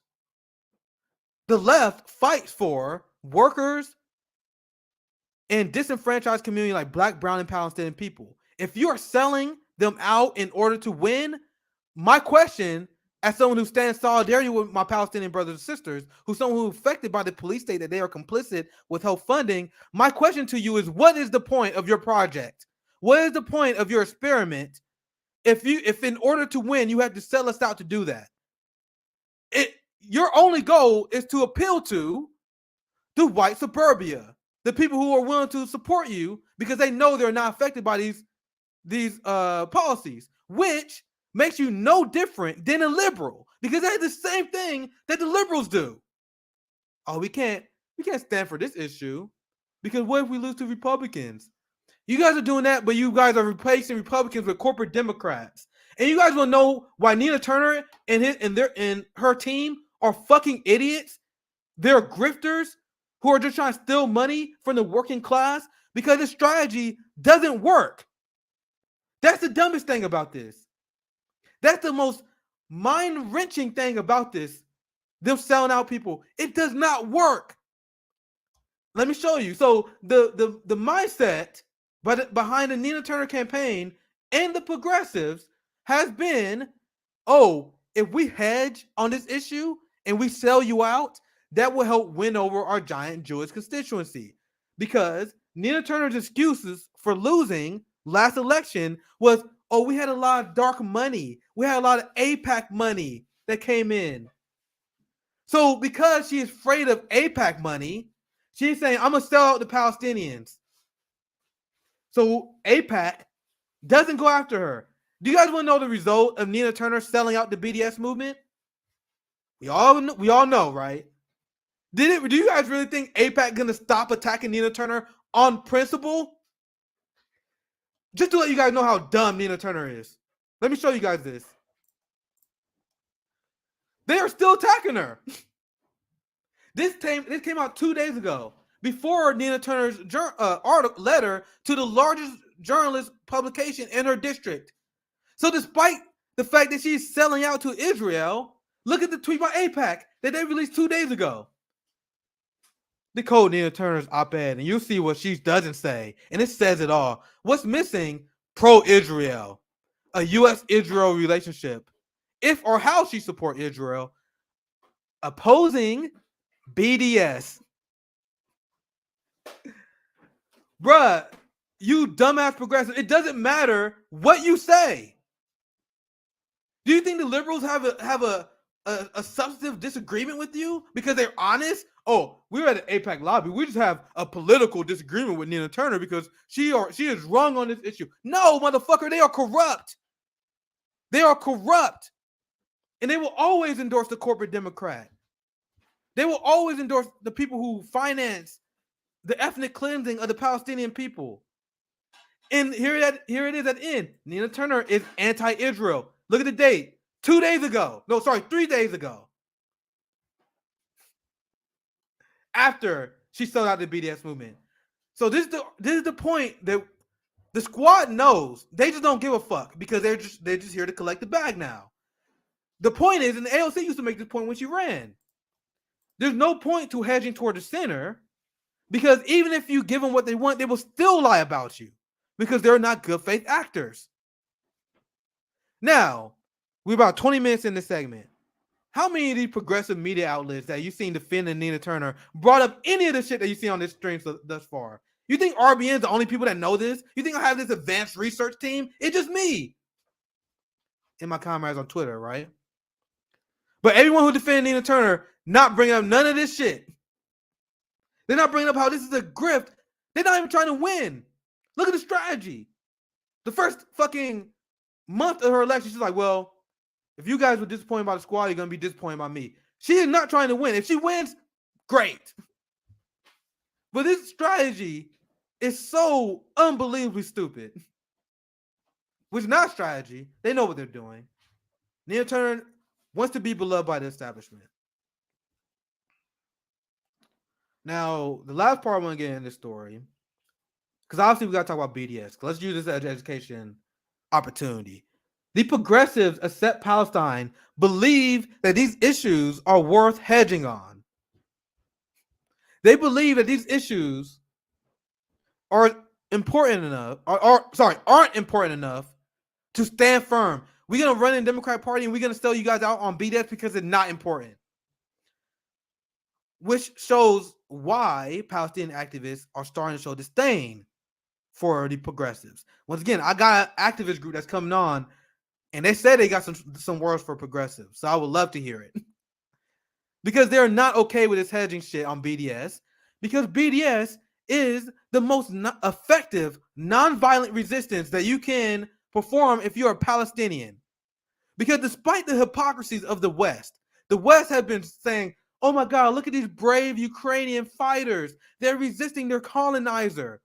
The left fights for workers and disenfranchised community like black, brown, and Palestinian people. If you are selling them out in order to win, my question, as someone who stands solidarity with my Palestinian brothers and sisters, who's someone who's affected by the police state that they are complicit with health funding, my question to you is, what is the point of your project? What is the point of your experiment if in order to win, you have to sell us out to do that? Your only goal is to appeal to the white suburbia, the people who are willing to support you because they know they're not affected by these policies, which makes you no different than a liberal because they have the same thing that the liberals do. Oh, we can't stand for this issue because what if we lose to Republicans? You guys are doing that, but you guys are replacing Republicans with corporate Democrats. And you guys will know why Nina Turner and her team are fucking idiots. They're grifters who are just trying to steal money from the working class because the strategy doesn't work. That's the dumbest thing about this. That's the most mind-wrenching thing about this. Them selling out people. It does not work. Let me show you. So the mindset behind the Nina Turner campaign and the progressives has been, oh, if we hedge on this issue and we sell you out, that will help win over our giant Jewish constituency. Because Nina Turner's excuses for losing last election was, oh, we had a lot of dark money. We had a lot of AIPAC money that came in. So because she's afraid of AIPAC money, she's saying, I'm going to sell out the Palestinians. So AIPAC doesn't go after her. Do you guys want to know the result of Nina Turner selling out the BDS movement? We all know, right? Do you guys really think AIPAC going to stop attacking Nina Turner on principle? Just to let you guys know how dumb Nina Turner is. Let me show you guys this. They are still attacking her. This came out 2 days ago, before Nina Turner's letter to the largest journalist publication in her district. So despite the fact that she's selling out to Israel, look at the tweet by AIPAC that they released 2 days ago. Decode Nina Turner's op-ed, and you'll see what she doesn't say, and it says it all. What's missing? Pro-Israel, a U.S.-Israel relationship. If or how she support Israel, opposing BDS. Bruh, you dumbass progressive. It doesn't matter what you say. Do you think the liberals have a substantive disagreement with you because they're honest? Oh, we were at the AIPAC lobby. We just have a political disagreement with Nina Turner because she is wrong on this issue. No, motherfucker, they are corrupt. They are corrupt. And they will always endorse the corporate Democrat. They will always endorse the people who finance the ethnic cleansing of the Palestinian people. And here it is at the end. Nina Turner is anti-Israel. Look at the date. 2 days ago. No, sorry, 3 days ago. After she sold out the BDS movement. So this is the point that the squad knows. They just don't give a fuck because they're just here to collect the bag now. The point is, and the AOC used to make this point when she ran, there's no point to hedging toward the center because even if you give them what they want, they will still lie about you because they're not good faith actors. Now, we're about 20 minutes in this segment. How many of these progressive media outlets that you've seen defending Nina Turner brought up any of the shit that you see on this stream thus far? You think RBN's the only people that know this? You think I have this advanced research team? It's just me and my comrades on Twitter, right? But everyone who defended Nina Turner not bringing up none of this shit. They're not bringing up how this is a grift. They're not even trying to win. Look at the strategy. The first fucking month of her election, she's like, well, if you guys were disappointed by the squad, you're going to be disappointed by me. She is not trying to win. If she wins, great. But this strategy is so unbelievably stupid. Which is not strategy. They know what they're doing. Nina Turner wants to be beloved by the establishment. Now, the last part I want to get in this story, because obviously we got to talk about BDS. Let's use this as an education opportunity. The progressives accept Palestine believe that these issues are worth hedging on. They believe that these issues are important enough, aren't important enough to stand firm. We're going to run in the Democratic Party and we're going to sell you guys out on BDS because it's not important. Which shows why Palestinian activists are starting to show disdain for the progressives. Once again, I got an activist group that's coming on, and they said they got some words for progressives. So I would love to hear it. Because they're not okay with this hedging shit on BDS. Because BDS is the most effective nonviolent resistance that you can perform if you're a Palestinian. Because despite the hypocrisies of the West has been saying, oh my God, look at these brave Ukrainian fighters. They're resisting their colonizer.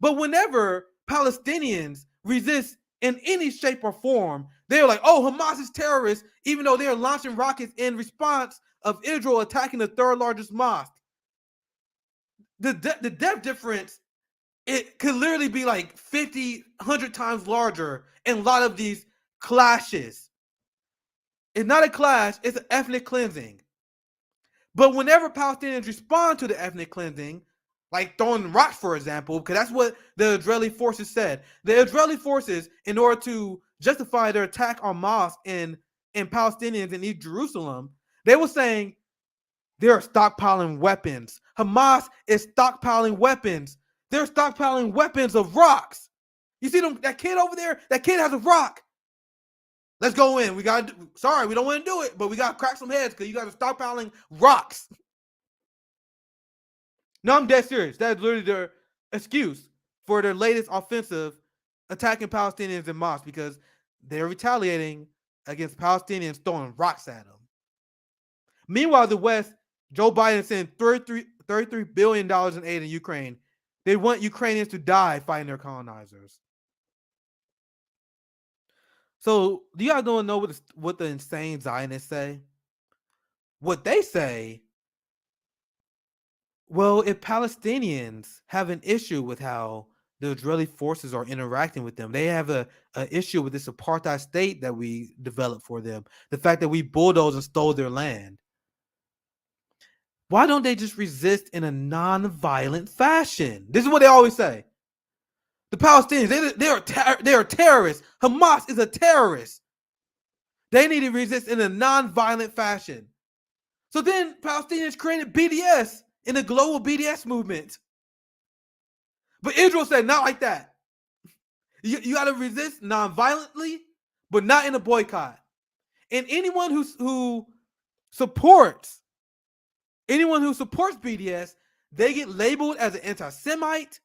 But whenever Palestinians resist in any shape or form, they're like, oh, Hamas is terrorists, even though they're launching rockets in response of Israel attacking the third largest mosque. The depth difference, it could literally be like 50, 100 times larger in a lot of these clashes. It's not a clash, it's an ethnic cleansing. But whenever Palestinians respond to the ethnic cleansing, like throwing rocks, for example, because that's what the Israeli forces said. The Israeli forces, in order to justify their attack on mosques and Palestinians in East Jerusalem, they were saying they're stockpiling weapons. Hamas is stockpiling weapons. They're stockpiling weapons of rocks. You see them? That kid over there. That kid has a rock. Let's go in. We got. Sorry, we don't want to do it, but we got to crack some heads because you got to stockpiling rocks. No, I'm dead serious. That's literally their excuse for their latest offensive, attacking Palestinians in mosques, because they're retaliating against Palestinians throwing rocks at them. Meanwhile, the West, Joe Biden sent $33 billion in aid in Ukraine. They want Ukrainians to die fighting their colonizers. So, do you guys know what the insane Zionists say? What they say, well, if Palestinians have an issue with how the Israeli forces are interacting with them, they have an issue with this apartheid state that we developed for them, the fact that we bulldozed and stole their land. Why don't they just resist in a non-violent fashion? This is what they always say. The Palestinians, they are terrorists. Hamas is a terrorist. They need to resist in a non-violent fashion. So then Palestinians created BDS in the global BDS movement. But Israel said, not like that. You got to resist non-violently, but not in a boycott. And anyone who supports BDS, they get labeled as an anti-Semite.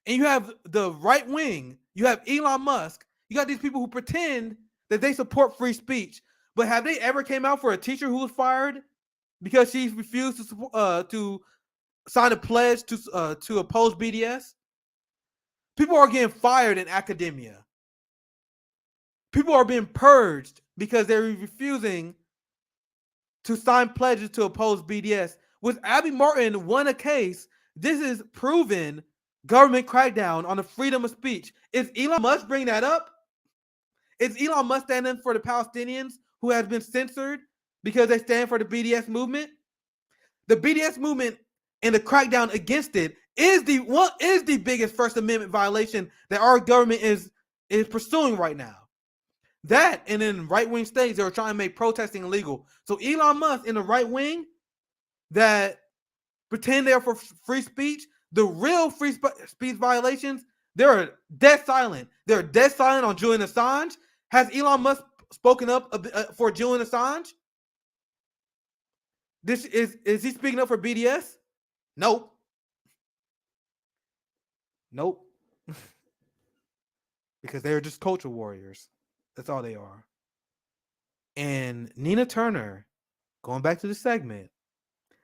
And you have the right wing, you have Elon Musk, you got these people who pretend that they support free speech. But have they ever came out for a teacher who was fired because she refused to sign a pledge to oppose BDS? People are getting fired in academia. People are being purged because they're refusing to sign pledges to oppose BDS. With Abby Martin won a case, this is proven government crackdown on the freedom of speech. Is Elon Musk bringing that up? Is Elon Musk standing for the Palestinians who has been censored because they stand for the BDS movement? The BDS movement and the crackdown against it is the biggest First Amendment violation that our government is pursuing right now. That, and in right-wing states, they were trying to make protesting illegal. So Elon Musk in the right wing that pretend they're for free speech, the real free speech violations, they're dead silent. They're dead silent on Julian Assange. Has Elon Musk spoken up for Julian Assange? Is he speaking up for BDS? Nope. Because they're just culture warriors. That's all they are. And Nina Turner, going back to the segment,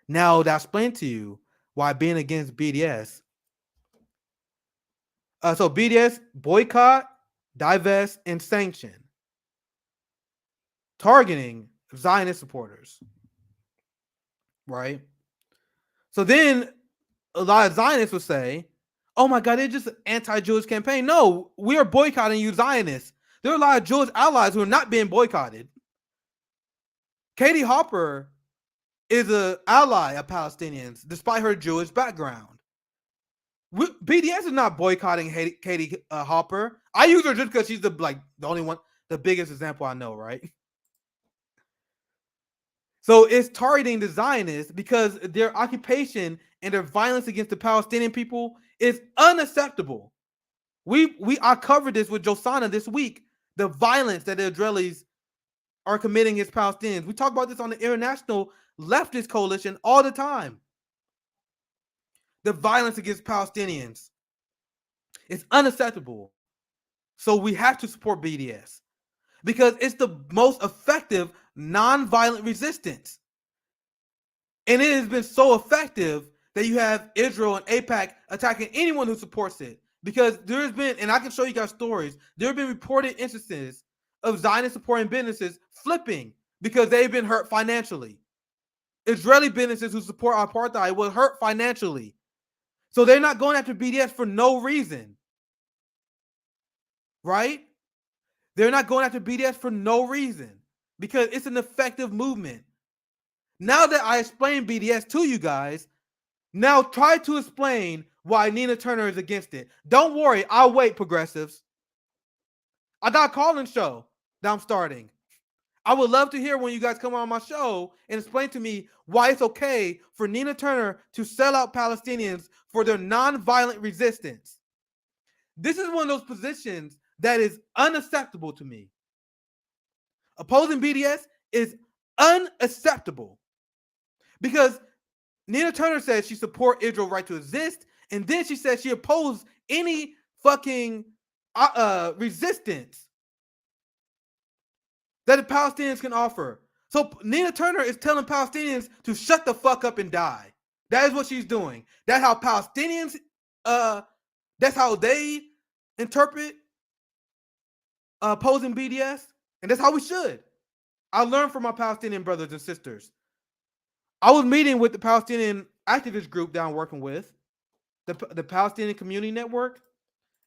now that I explained to you why being against BDS. So BDS, boycott, divest, and sanction. Targeting Zionist supporters. Right? So then a lot of Zionists will say, oh my God, they're just an anti-Jewish campaign. No, we are boycotting you Zionists. There are a lot of Jewish allies who are not being boycotted. Katie Hopper is an ally of Palestinians despite her Jewish background. BDS is not boycotting Katie Hopper. I use her just because she's the only one, the biggest example I know, right? So it's targeting the Zionists because their occupation and their violence against the Palestinian people is unacceptable. I covered this with Josana this week, the violence that the Israelis are committing against Palestinians. We talk about this on the International Leftist Coalition all the time. The violence against Palestinians is unacceptable. So we have to support BDS because it's the most effective non-violent resistance. And it has been so effective that you have Israel and AIPAC attacking anyone who supports it. Because there has been, and I can show you guys stories, there have been reported instances of Zionist supporting businesses flipping because they've been hurt financially. Israeli businesses who support apartheid were hurt financially. So they're not going after BDS for no reason. Right? They're not going after BDS for no reason because it's an effective movement. Now that I explained BDS to you guys, Now try to explain why Nina Turner is against it. Don't worry, I'll wait, progressives. I got a call-in show that I'm starting. I would love to hear when you guys come on my show and explain to me why it's okay for Nina Turner to sell out Palestinians for their non-violent resistance. This is one of those positions that is unacceptable to me. Opposing BDS is unacceptable because Nina Turner says she supports Israel's right to exist, and then she says she opposed any fucking resistance that the Palestinians can offer. So Nina Turner is telling Palestinians to shut the fuck up and die. That is what she's doing. That's how Palestinians, that's how they interpret opposing BDS, and that's how we should. I learned from my Palestinian brothers and sisters. I was meeting with the Palestinian activist group that I'm working with, the Palestinian Community Network,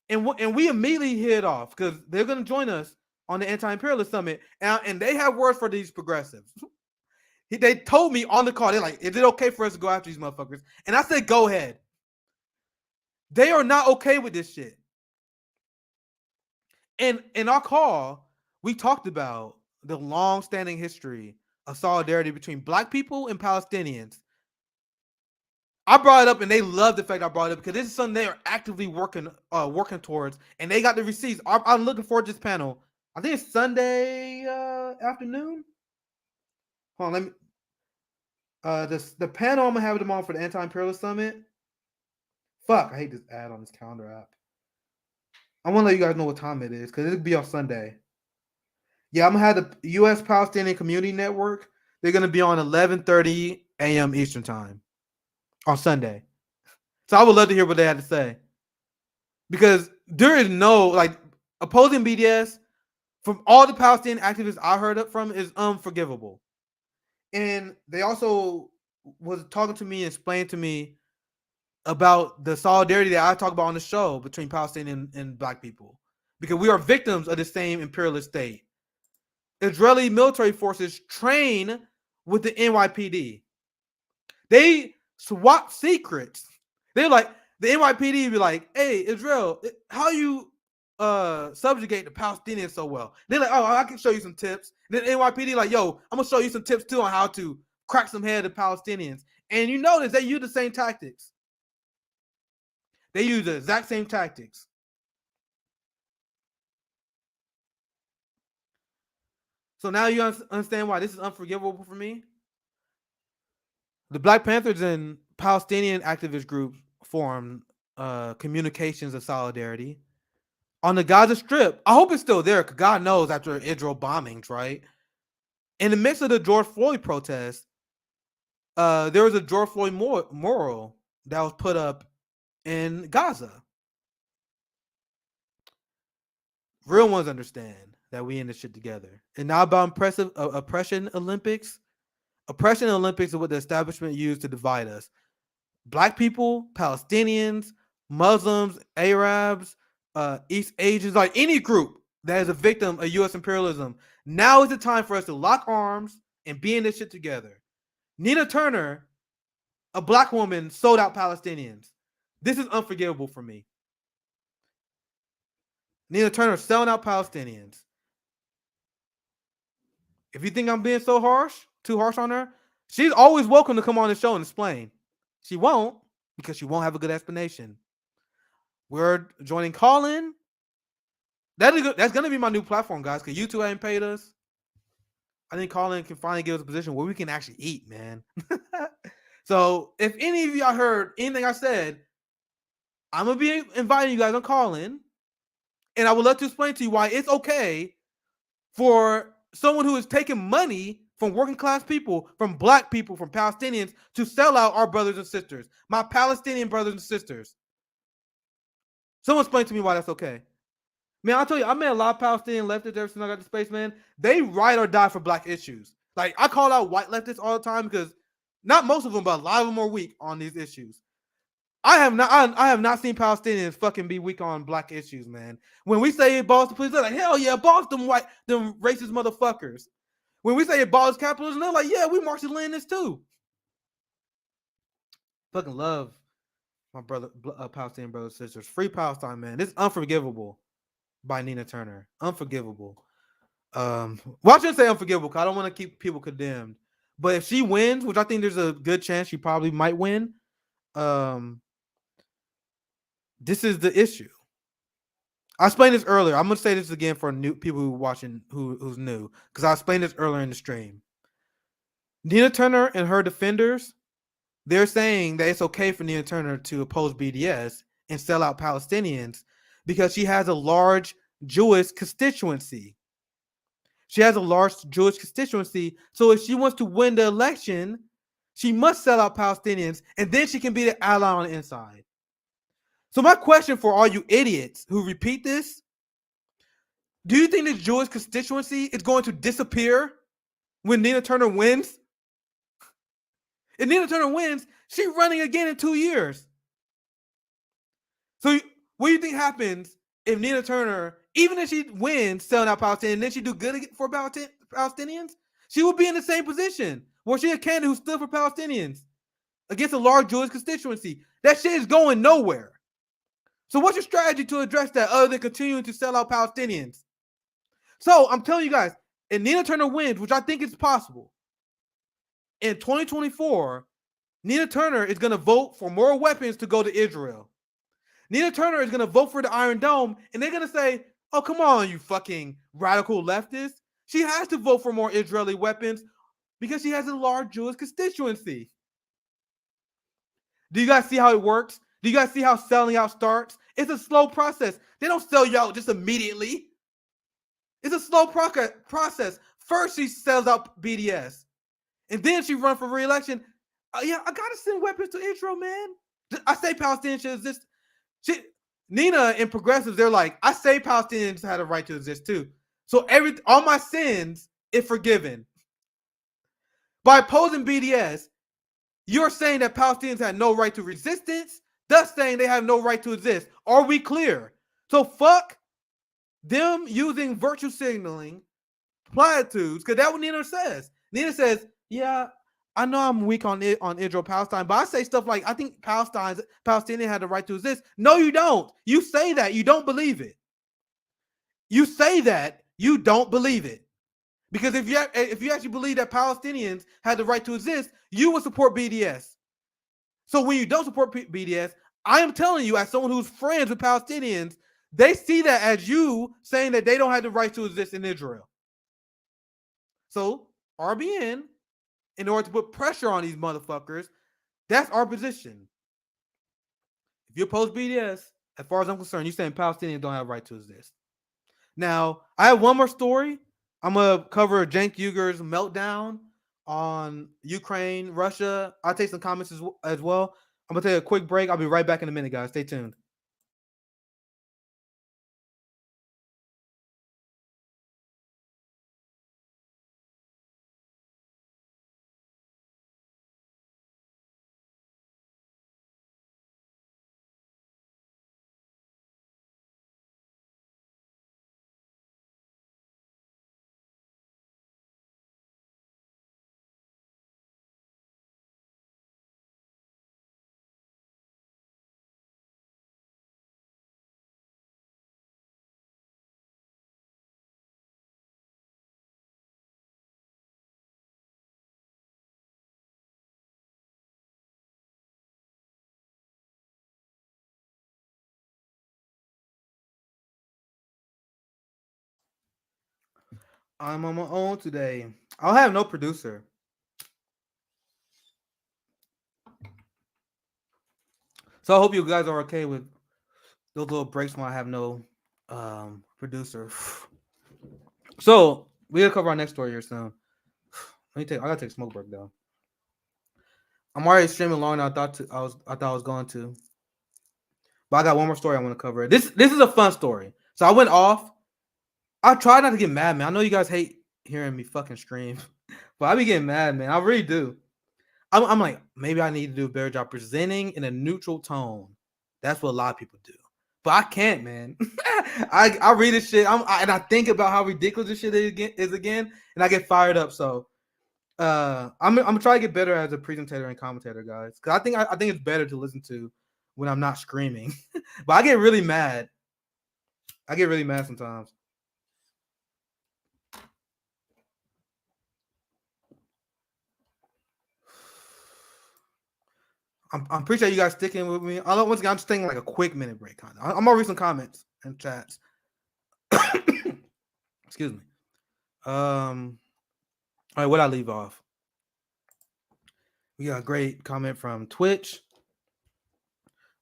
and we immediately hit off because they're going to join us on the Anti-Imperialist Summit, and they have words for these progressives. They told me on the call, they're like, is it okay for us to go after these motherfuckers? And I said, go ahead. They are not okay with this shit. And in our call, we talked about the long-standing history of solidarity between Black people and Palestinians. I brought it up, and they love the fact I brought it up because this is something they are actively working towards, and they got the receipts. I'm looking forward to this panel. I think it's Sunday afternoon. Hold on, let me. The panel I'm gonna have them on for the Anti-Imperialist Summit. Fuck, I hate this ad on this calendar app. I want to let you guys know what time it is because it'll be on Sunday. Yeah, I'm gonna have the U.S. Palestinian Community Network. They're gonna be on 11:30 a.m. Eastern time on Sunday. So I would love to hear what they had to say because there is no opposing BDS from all the Palestinian activists I heard from is unforgivable. And they also was talking to me and explained to me about the solidarity that I talk about on the show between Palestinian and Black people because we are victims of the same imperialist state. Israeli military forces train with the NYPD. They swap secrets. They're like, the NYPD be like, hey, Israel, how you subjugate the Palestinians so well? They're like, oh, I can show you some tips. Then NYPD like, yo, I'm gonna show you some tips too on how to crack some head of Palestinians. And you notice they use the same tactics. They use the exact same tactics. So now you understand why this is unforgivable for me? The Black Panthers and Palestinian activist groups formed communications of solidarity on the Gaza Strip. I hope it's still there because God knows after Israel bombings, right? In the midst of the George Floyd protests, there was a George Floyd mural that was put up in Gaza. Real ones understand that we in this shit together. And now about oppression Olympics. Oppression Olympics is what the establishment used to divide us. Black people, Palestinians, Muslims, Arabs, East Asians, like any group that is a victim of U.S. imperialism. Now is the time for us to lock arms and be in this shit together. Nina Turner, a Black woman, sold out Palestinians. This is unforgivable for me. Nina Turner selling out Palestinians. If you think I'm being too harsh on her, she's always welcome to come on the show and explain. She won't because she won't have a good explanation. We're joining call-in. That's going to be my new platform, guys, because YouTube ain't paid us. I think call-in can finally give us a position where we can actually eat, man. So if any of y'all heard anything I said, I'm going to be inviting you guys on call-in, and I would love to explain to you why it's okay for someone who is taking money from working class people, from Black people, from Palestinians to sell out our brothers and sisters, my Palestinian brothers and sisters. Someone explain to me why that's okay. Man, I'll tell you, I met a lot of Palestinian leftists ever since I got to space, man. They ride or die for Black issues. Like, I call out white leftists all the time because not most of them, but a lot of them are weak on these issues. I have not seen Palestinians fucking be weak on Black issues, man. When we say abolish the police, they're like, hell yeah, abolish them racist motherfuckers. When we say abolish capitalism, they're like, yeah, we Marxist-Leninists too. Fucking love my Palestinian brothers and sisters. Free Palestine, man. This is Unforgivable by Nina Turner. Unforgivable. Well, I shouldn't say unforgivable because I don't want to keep people condemned. But if she wins, which I think there's a good chance she probably might win, this is the issue. I explained this earlier. I'm gonna say this again for new people who watching who's new, because I explained this earlier in the stream. Nina Turner and her defenders, they're saying that it's okay for Nina Turner to oppose BDS and sell out Palestinians because she has a large Jewish constituency. She has a large Jewish constituency. So if she wants to win the election, she must sell out Palestinians, and then she can be the ally on the inside. So my question for all you idiots who repeat this, do you think this Jewish constituency is going to disappear when Nina Turner wins? If Nina Turner wins, she's running again in 2 years. So what do you think happens if Nina Turner, even if she wins selling out Palestinians, then she do good for Palestinians? She will be in the same position where she a candidate who stood for Palestinians against a large Jewish constituency. That shit is going nowhere. So what's your strategy to address that other than continuing to sell out Palestinians? So I'm telling you guys, if Nina Turner wins, which I think is possible, in 2024, Nina Turner is going to vote for more weapons to go to Israel. Nina Turner is going to vote for the Iron Dome, and they're going to say, oh, come on, you fucking radical leftists. She has to vote for more Israeli weapons because she has a large Jewish constituency. Do you guys see how it works? Do you guys see how selling out starts? It's a slow process. They don't sell you out just immediately. It's a slow process. First, she sells out BDS. And then she runs for re-election. Yeah, I got to send weapons to Israel, man. I say Palestinians should exist. Nina and progressives, they're like, I say Palestinians had a right to exist too. So all my sins is forgiven. By opposing BDS, you're saying that Palestinians had no right to resistance, thus saying they have no right to exist. Are we clear? So fuck them using virtue signaling platitudes, because that's what Nina says. Nina says, yeah, I know I'm weak on Israel-Palestine, but I say stuff like, I think Palestinians had the right to exist. No, you don't. You say that. You don't believe it. You say that. You don't believe it. Because if you actually believe that Palestinians had the right to exist, you would support BDS. So when you don't support BDS, I am telling you, as someone who's friends with Palestinians, they see that as you saying that they don't have the right to exist in Israel. So RBN, in order to put pressure on these motherfuckers, that's our position. If you oppose BDS, as far as I'm concerned, you're saying Palestinians don't have a right to exist. Now, I have one more story. I'm going to cover Cenk Uyghur's meltdown on Ukraine, Russia. I'll take some comments as well. I'm going to take a quick break. I'll be right back in a minute, guys. Stay tuned. I'm on my own today. I'll have no producer. So I hope you guys are okay with those little breaks when I have no producer. So we gotta cover our next story here soon. I gotta take a smoke break though. I'm already streaming longer than I thought I was going to. But I got one more story I want to cover. This is a fun story. So I went off. I try not to get mad, man. I know you guys hate hearing me fucking scream, but I be getting mad, man. I really do. I'm like, maybe I need to do a better job presenting in a neutral tone. That's what a lot of people do. But I can't, man. I read this shit, and I think about how ridiculous this shit is again, and I get fired up. So I'm gonna try to get better as a presentator and commentator, guys. Because I think it's better to listen to when I'm not screaming. But I get really mad. I get really mad sometimes. I'm appreciate you guys sticking with me. Once again, I'm just taking like a quick minute break. I'm gonna read some comments and chats. Excuse me. All right, what I leave off? We got a great comment from Twitch.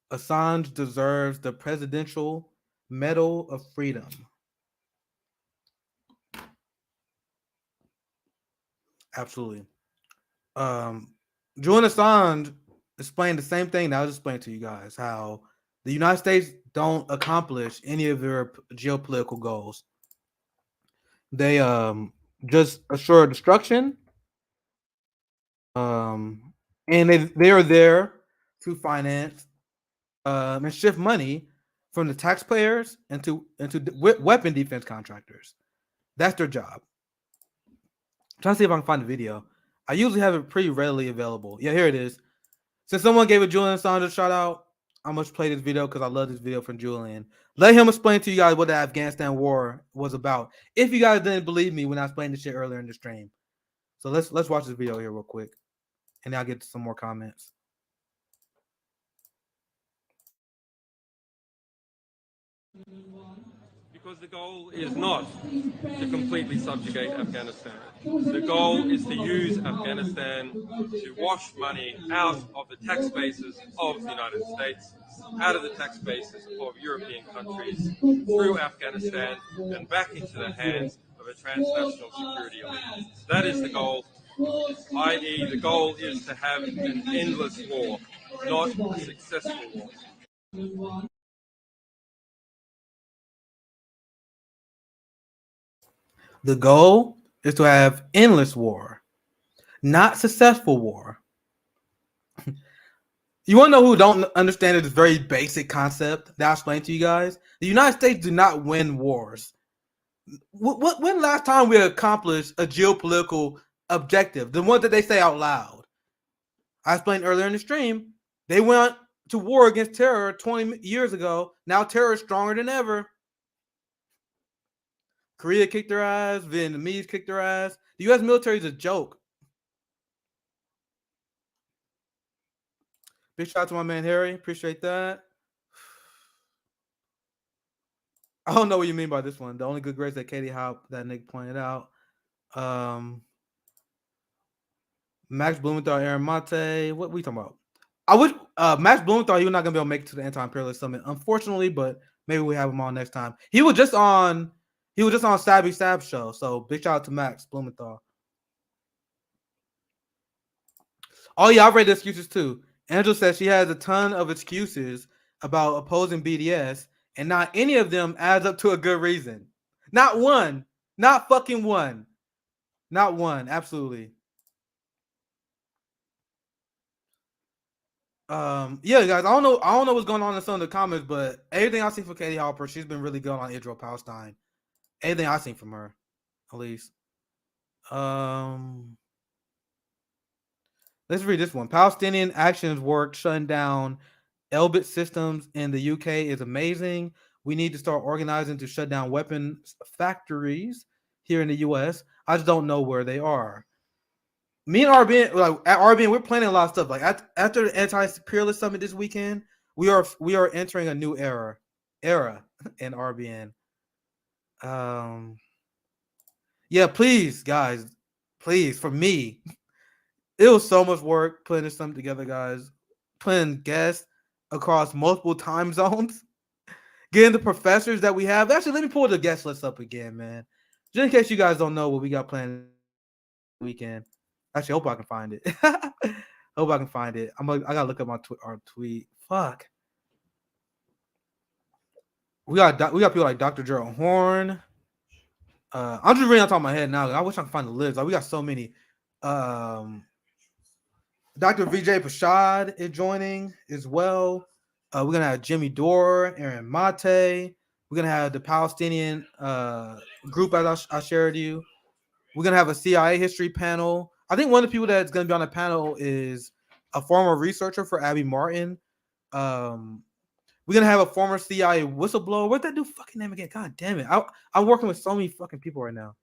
Assange deserves the Presidential Medal of Freedom. Absolutely. Julian Assange explained the same thing that I was explaining to you guys, how the United States don't accomplish any of their geopolitical goals. They just assure destruction. And they are there to finance and shift money from the taxpayers into weapon defense contractors. That's their job. I'm trying to see if I can find the video. I usually have it pretty readily available. Yeah, here it is. Since someone gave a Julian Assange a shout out, I must play this video because I love this video from Julian. Let him explain to you guys what the Afghanistan war was about. If you guys didn't believe me when I explained this shit earlier in the stream. So let's watch this video here real quick. And I'll get to some more comments. Because the goal is not to completely subjugate Afghanistan. The goal is to use Afghanistan to wash money out of the tax bases of the United States, out of the tax bases of European countries, through Afghanistan and back into the hands of a transnational security elite. That is the goal, i.e. the goal is to have an endless war, not a successful war. The goal is to have endless war, not successful war. You want to know who don't understand this very basic concept that I explained to you guys? The United States do not win wars. When last time we accomplished a geopolitical objective, the one that they say out loud? I explained earlier in the stream, they went to war against terror 20 years ago. Now terror is stronger than ever. Korea kicked their ass. Vietnamese kicked their ass. The U.S. military is a joke. Big shout out to my man Harry. Appreciate that. I don't know what you mean by this one. The only good grades that Katie Haupt, that Nick pointed out. Max Blumenthal, Aaron Mate. What we talking about? I would Max Blumenthal, he was not gonna be able to make it to the Anti-Imperialist Summit, unfortunately, but maybe we have him on next time. He was just on Stabby Stab's show. So big shout out to Max Blumenthal. Oh yeah, I've read the excuses too. Angela says she has a ton of excuses about opposing BDS, and not any of them adds up to a good reason. Not one. Not fucking one. Not one. Absolutely. Yeah, guys, I don't know what's going on in some of the comments, but everything I see from Katie Halper, she's been really good on Israel Palestine. Anything I seen from her, at least. Let's read this one. Palestinian actions work shutting down Elbit systems in the UK is amazing. We need to start organizing to shut down weapons factories here in the US. I just don't know where they are. Me and RBN, like at RBN, we're planning a lot of stuff. Like after the Anti-Imperialist Summit this weekend, we are entering a new era in RBN. Yeah, please, guys, please, for me, it was so much work putting this something together, guys. Putting guests across multiple time zones, getting the professors that we have. Actually, let me pull the guest list up again, man. Just in case you guys don't know what we got planned this weekend. Actually, I hope I can find it. Hope I can find it. I gotta look up our tweet. Fuck. We got people like Dr. Gerald Horn. I'm just reading on top of my head now. I wish I could find the list. Like, we got so many. Dr. Vijay Prashad is joining as well. We're gonna have Jimmy Dore, Aaron Mate. We're gonna have the Palestinian group as I shared you. We're gonna have a CIA history panel. I think one of the people that's going to be on the panel is a former researcher for Abby Martin. We're going to have a former CIA whistleblower. What's that dude fucking name again? God damn it. I'm working with so many fucking people right now.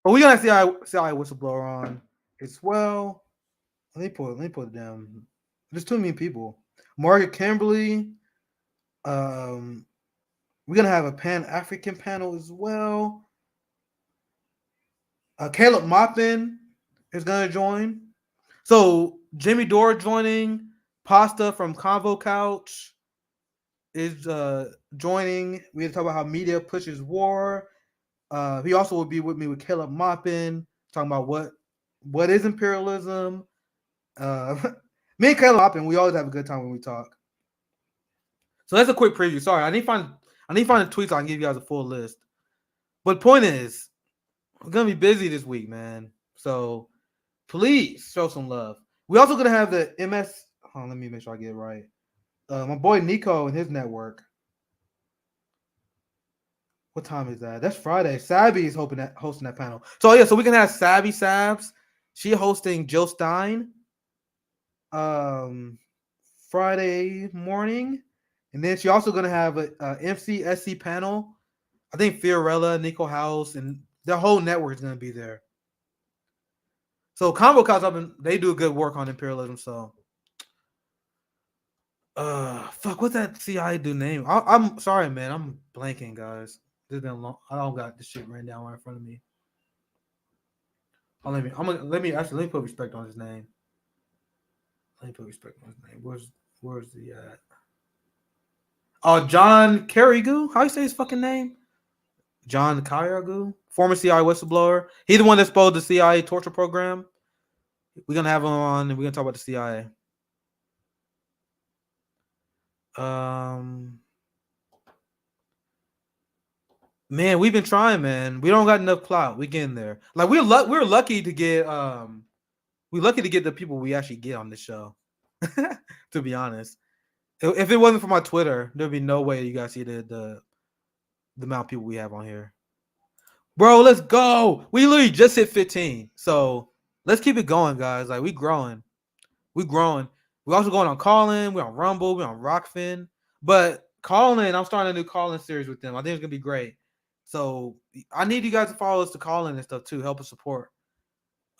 But we're going to have CIA whistleblower on as well. Let me put it down. There's too many people. Margaret Kimberly. We're going to have a Pan-African panel as well. Caleb Maupin is going to join. So Jimmy Dore joining. Pasta from Convo Couch is joining. We talk about how media pushes war. He also will be with me with Caleb Maupin, talking about what is imperialism. Me and Caleb Maupin, we always have a good time when we talk. So that's a quick preview. Sorry, I need to find the tweets so I can give you guys a full list. But point is, we're gonna be busy this week, man. So please show some love. We're also gonna have the MS. Let me make sure I get it right. My boy Nico and his network. What time is that? That's Friday. Sabby is hosting that panel. So yeah, so we can have Sabby Sabs. She hosting Jill Stein. Friday morning, and then she also gonna have a MCSC panel. I think Fiorella, Nico House, and the whole network is gonna be there. So Combo Couch up and they do good work on imperialism. So, fuck, what's that CIA dude name? I'm sorry, man. I'm blanking, guys. This has been long. I don't got this shit written down right in front of me. Let me put respect on his name. Let me put respect on his name. Where's the John Carrigu? How you say his fucking name? John Carrigu, former CIA whistleblower. He's the one that exposed the CIA torture program. We're gonna have him on, and we're gonna talk about the CIA. Man, we've been trying, man. We don't got enough clout. We getting there. Like we're lucky to get the people we actually get on this show. To be honest, if it wasn't for my Twitter, there'd be no way you guys see the amount of people we have on here. Bro, let's go. We literally just hit 15. So let's keep it going, guys. Like we growing. We growing. We're also going on Callin. We're on Rumble. We're on Rockfin. But Callin, I'm starting a new Callin series with them. I think it's gonna be great. So I need you guys to follow us to Callin and stuff too. Help us support.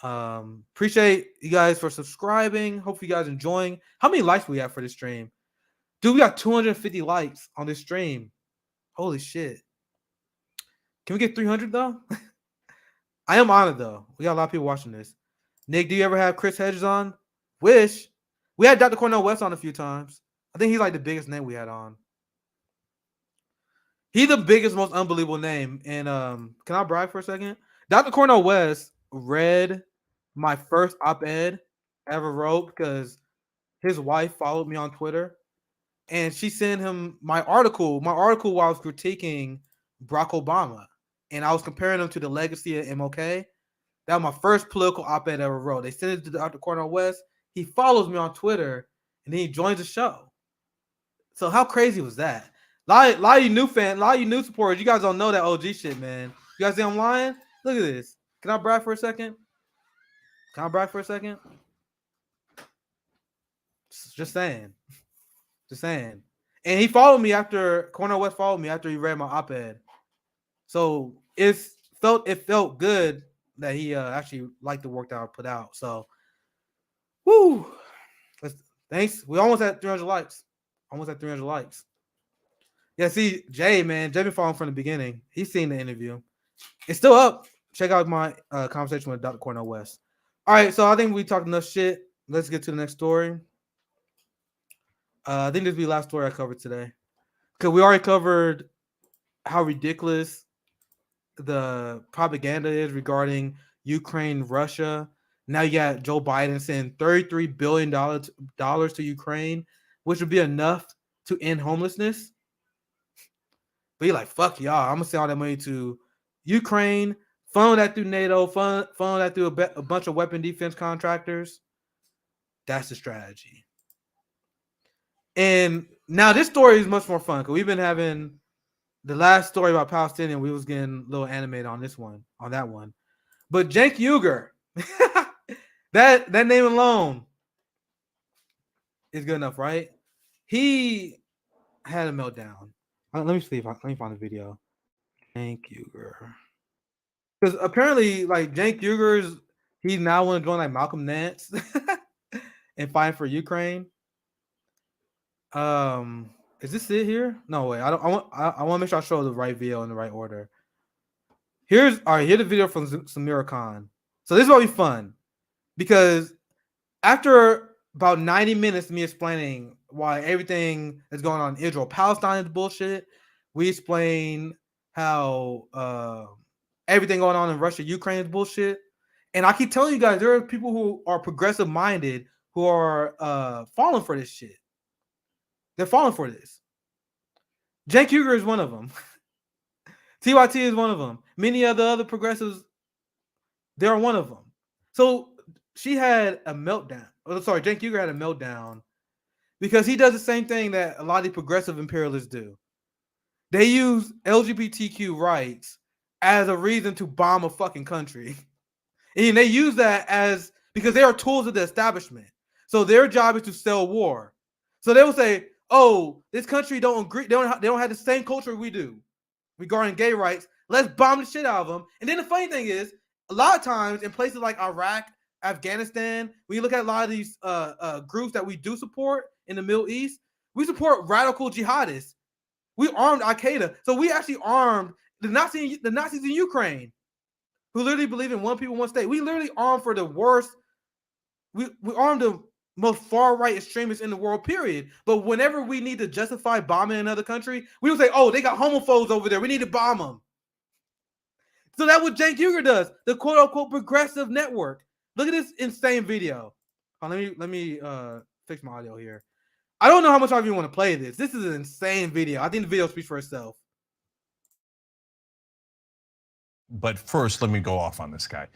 Appreciate you guys for subscribing. Hope you guys enjoying. How many likes we have for this stream? Dude, we got 250 likes on this stream. Holy shit. Can we get 300 though? I am honored though. We got a lot of people watching this. Nick, do you ever have Chris Hedges on? Wish. We had Dr. Cornel West on a few times. I think he's like the biggest name we had on. He's the biggest, most unbelievable name. And can I brag for a second? Dr. Cornel West read my first op-ed ever wrote because his wife followed me on Twitter. And she sent him my article while I was critiquing Barack Obama. And I was comparing him to the legacy of MLK. That was my first political op-ed ever wrote. They sent it to Dr. Cornel West. He follows me on Twitter, and then he joins the show. So how crazy was that? A lot of you new fans, a lot of you new supporters, you guys don't know that OG shit, man. You guys think I'm lying? Look at this. Can I brag for a second? Just saying. And he followed me after Cornel West followed me after he read my op-ed. So it felt good that he actually liked the work that I put out. So, woo! Thanks. We almost at 300 likes. Yeah, see, Jay been following from the beginning. He's seen the interview. It's still up. Check out my conversation with Dr. Cornel West. All right, so I think we talked enough shit. Let's get to the next story. I think this will be the last story I covered today. Because we already covered how ridiculous the propaganda is regarding Ukraine, Russia. Now you got Joe Biden sending $33 billion to Ukraine, which would be enough to end homelessness. But you're like, fuck y'all. I'm going to send all that money to Ukraine, funnel that through NATO, funnel that through a bunch of weapon defense contractors. That's the strategy. And now this story is much more fun because we've been having the last story about Palestinian, we was getting a little animated on this one, on that one. But Cenk Uygur, that name alone is good enough, right? He had a meltdown. Let me see if let me find the video. Cenk Uygur, because apparently, like Cenk Uyghur's, he now want to join like Malcolm Nance and fight for Ukraine. Is this it here? No way. I want to make sure I show the right video in the right order. Here's the video from Samira Khan. So this is gonna be fun because after about 90 minutes of me explaining why everything that's going on in Israel, Palestine is bullshit, we explain how everything going on in Russia, Ukraine is bullshit. And I keep telling you guys, there are people who are progressive minded who are falling for this shit. They're falling for this. Cenk Uygur is one of them. TYT is one of them. Many of the other progressives, they're one of them. So she had a meltdown. Cenk Uygur had a meltdown because he does the same thing that a lot of the progressive imperialists do. They use LGBTQ rights as a reason to bomb a fucking country. And they use that as because they are tools of the establishment. So their job is to sell war. So they will say, "Oh, this country don't agree. They don't have the same culture we do regarding gay rights. Let's bomb the shit out of them." And then the funny thing is, a lot of times in places like Iraq, Afghanistan, when you look at a lot of these groups that we do support in the Middle East, we support radical jihadists. We armed Al Qaeda, so we actually armed the Nazis in Ukraine, who literally believe in one people, one state. We literally armed for the worst. We armed the most far-right extremists in the world, period. But whenever we need to justify bombing another country, we don't say, "Oh, they got homophobes over there. We need to bomb them." So that's what Cenk Uygur does, the quote-unquote progressive network. Look at this insane video. Let me fix my audio here. I don't know how much I even want to play this. This is an insane video. I think the video speaks for itself. But first, let me go off on this guy.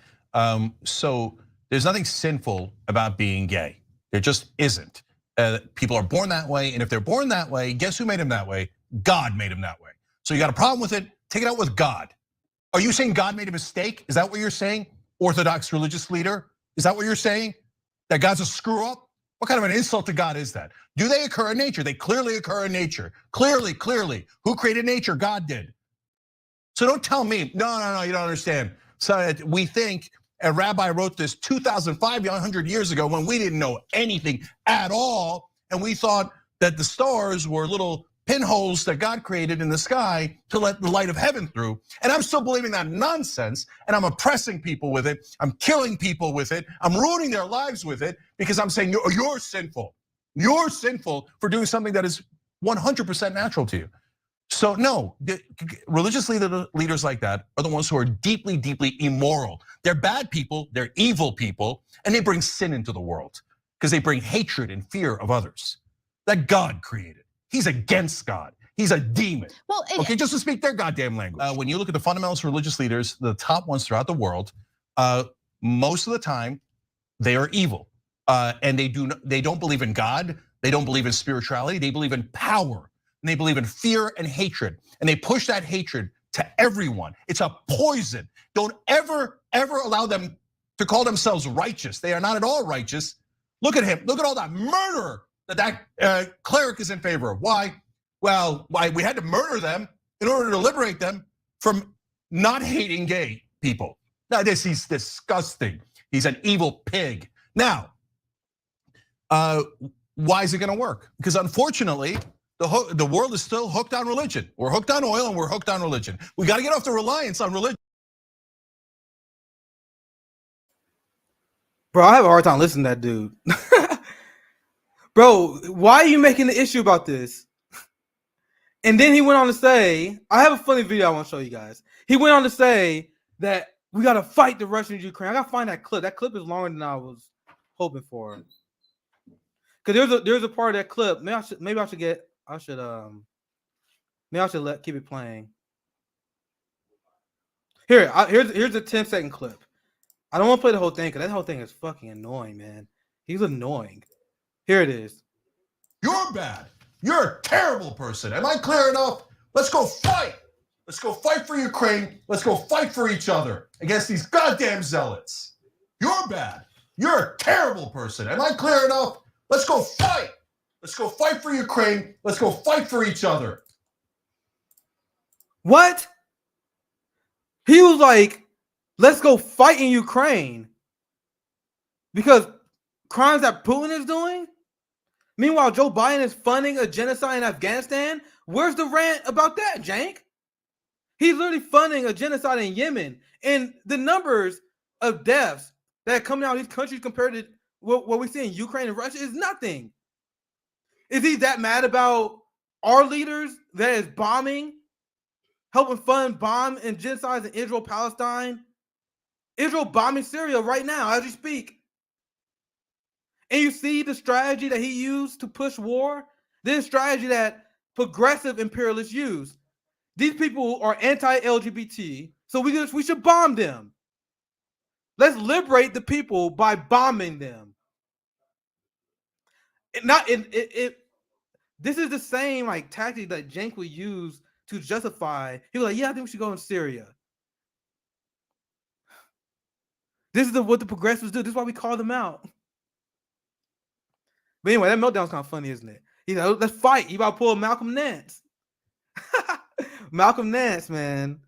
So there's nothing sinful about being gay. There just isn't. People are born that way, and if they're born that way, guess who made them that way? God made them that way. So you got a problem with it, take it out with God. Are you saying God made a mistake? Is that what you're saying? Orthodox religious leader? Is that what you're saying? That God's a screw up? What kind of an insult to God is that? Do they occur in nature? They clearly occur in nature. Clearly. Who created nature? God did. So don't tell me, no, you don't understand. So we think a rabbi wrote this 2,500 years ago when we didn't know anything at all. And we thought that the stars were little pinholes that God created in the sky to let the light of heaven through. And I'm still believing that nonsense, and I'm oppressing people with it. I'm killing people with it. I'm ruining their lives with it because I'm saying you're sinful. You're sinful for doing something that is 100% natural to you. So no, religious leaders like that are the ones who are deeply, deeply immoral. They're bad people, they're evil people, and they bring sin into the world because they bring hatred and fear of others that God created. He's against God. He's a demon. Well, okay, just to speak their goddamn language. When you look at the fundamentalist religious leaders, the top ones throughout the world, most of the time they are evil, and they don't believe in God. They don't believe in spirituality. They believe in power, and they believe in fear and hatred, and they push that hatred to everyone. It's a poison. Don't ever allow them to call themselves righteous. They are not at all righteous. Look at him. Look at all that murder that cleric is in favor of. Why? Well, why we had to murder them in order to liberate them from not hating gay people. Now he's disgusting. He's an evil pig. Now, why is it gonna work? Because unfortunately, the world is still hooked on religion. We're hooked on oil and we're hooked on religion. We gotta get off the reliance on religion. Bro, I have a hard time listening to that dude. Bro, why are you making the issue about this? And then he went on to say, I have a funny video I want to show you guys. He went on to say that we got to fight the Russians in Ukraine. I got to find that clip. That clip is longer than I was hoping for. Because there's a part of that clip. Maybe I should keep it playing. Here's a 10-second clip. I don't want to play the whole thing because that whole thing is fucking annoying, man. He's annoying. Here it is. You're bad. You're a terrible person. Am I clear enough? Let's go fight. Let's go fight for Ukraine. Let's go fight for each other against these goddamn zealots. You're bad. You're a terrible person. Am I clear enough? Let's go fight. Let's go fight for Ukraine. Let's go fight for each other. What? He was like, let's go fight in Ukraine because crimes that Putin is doing. Meanwhile, Joe Biden is funding a genocide in Afghanistan. Where's the rant about that, Jank? He's literally funding a genocide in Yemen. And the numbers of deaths that are coming out of these countries compared to what we see in Ukraine and Russia is nothing. Is he that mad about our leaders that is bombing, helping fund bomb and genocides in Israel, Palestine? Israel bombing Syria right now as you speak. And you see the strategy that he used to push war? This strategy that progressive imperialists use. These people are anti-LGBT, so we should bomb them. Let's liberate the people by bombing them. This is the same like tactic that Cenk would use to justify. He was like, yeah, I think we should go in Syria. This is what the progressives do. This is why we call them out. But anyway, that meltdown's kind of funny, isn't it? He's like, let's fight. You about to pull Malcolm Nance. Malcolm Nance, man.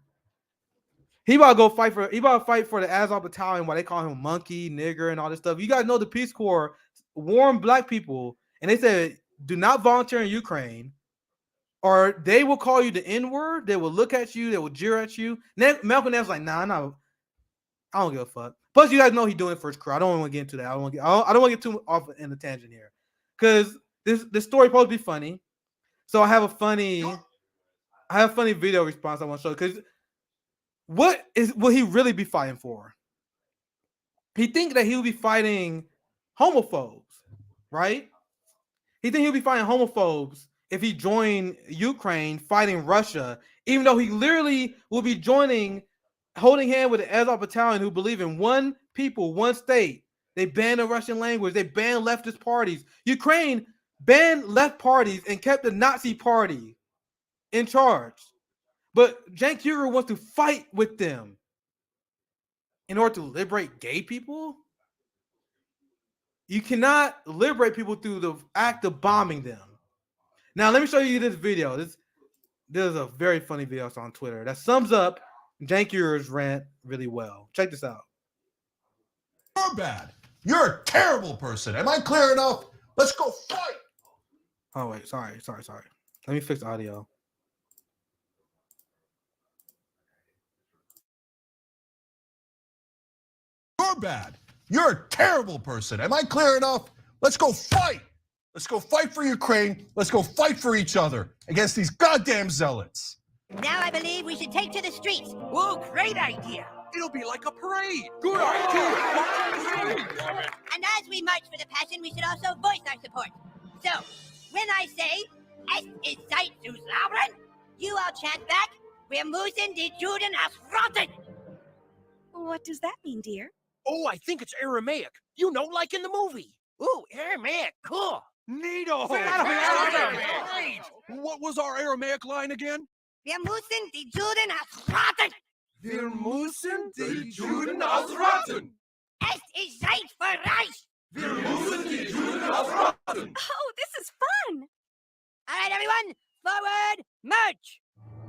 He about to fight for the Azov battalion while they call him monkey, nigger, and all this stuff. You guys know the Peace Corps warned black people, and they said, do not volunteer in Ukraine, or they will call you the N-word. They will look at you. They will jeer at you. Malcolm Nance was like, nah, I don't give a fuck. Plus, you guys know he's doing it for his crew. I don't want to get into that. I don't want to get too off in the tangent here, because this story supposed to be funny. So I have a funny video response I want to show, because will he really be fighting for? He think that he'll be fighting homophobes, right? He think he'll be fighting homophobes if he joined Ukraine fighting Russia, even though he literally will be holding hand with the Azov battalion who believe in one people, one state. They banned the Russian language. They banned leftist parties. Ukraine banned left parties and kept the Nazi party in charge. But Cenk Uygur wants to fight with them in order to liberate gay people. You cannot liberate people through the act of bombing them. Now, let me show you this video. This is a very funny video I saw on Twitter that sums up Cenk Uygur's rant really well. Check this out. You're bad. You're a terrible person. Am I clear enough? Let's go fight. Oh, wait. Sorry. Let me fix the audio. You're bad. You're a terrible person. Am I clear enough? Let's go fight. Let's go fight for Ukraine. Let's go fight for each other against these goddamn zealots. Now I believe we should take to the streets. Whoa, great idea. It'll be like a parade. Good idea. And as we march for the passion, we should also voice our support. So, when I say, es ist Zeit zu labern, you all chant back, wir müssen die Juden ausrotten. What does that mean, dear? Oh, I think it's Aramaic. You know, like in the movie. Ooh, Aramaic, cool. Neato. Great. What was our Aramaic line again? Wir müssen die Juden ausrotten. Wir müssen die Juden ausrotten. Es ist Zeit für Reich. Wir müssen die Juden ausrotten. Oh, this is fun! All right, everyone, forward, march.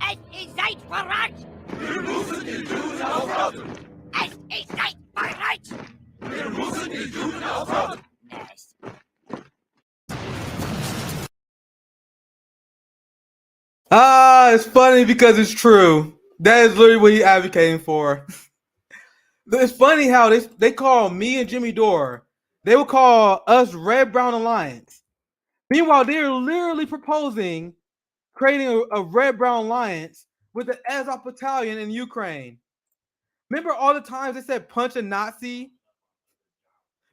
Es ist Zeit für Reich. Wir müssen die Juden ausrotten. Es ist Zeit für Reich. Wir müssen die Juden ausrotten. Yes. It's funny because it's true. That is literally what he's advocating for. It's funny how they call me and Jimmy Dore. They will call us Red Brown Alliance. Meanwhile, they're literally proposing creating a Red Brown Alliance with the Azov battalion in Ukraine. Remember all the times they said punch a Nazi?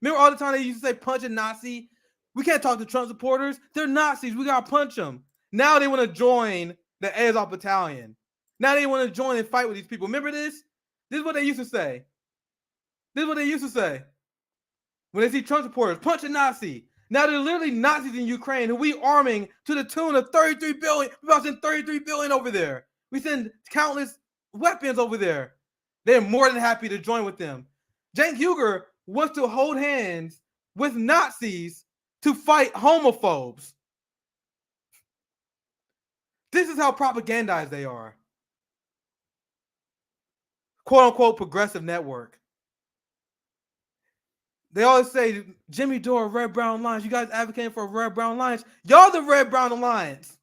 Remember all the time they used to say punch a Nazi? We can't talk to Trump supporters. They're Nazis. We got to punch them. Now they want to join the Azov battalion. Now they want to join and fight with these people. Remember this? This is what they used to say. This is what they used to say. When they see Trump supporters, punch a Nazi. Now they're literally Nazis in Ukraine who we arming to the tune of 33 billion. We about to send 33 billion over there. We send countless weapons over there. They're more than happy to join with them. Cenk Uygur wants to hold hands with Nazis to fight homophobes. This is how propagandized they are. Quote unquote progressive network. They always say Jimmy Dore, Red Brown Alliance. You guys advocating for a Red Brown Alliance. Y'all the Red Brown Alliance.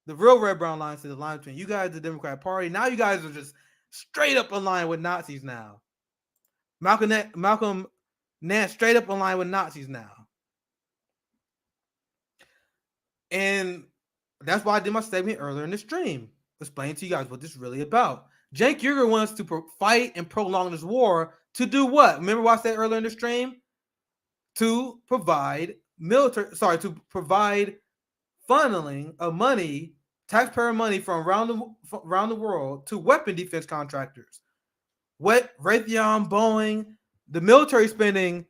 The real Red Brown Alliance is the line between you guys, the Democratic Party. Now you guys are just straight up aligned with Nazis now. Malcolm Nance straight up aligned with Nazis now. And that's why I did my segment earlier in the stream. Explain to you guys what this is really about. Cenk Uygur wants to fight and prolong this war to do what? Remember what I said earlier in the stream? To provide funneling of money, taxpayer money from around the world to weapon defense contractors. Raytheon, Boeing, the military spending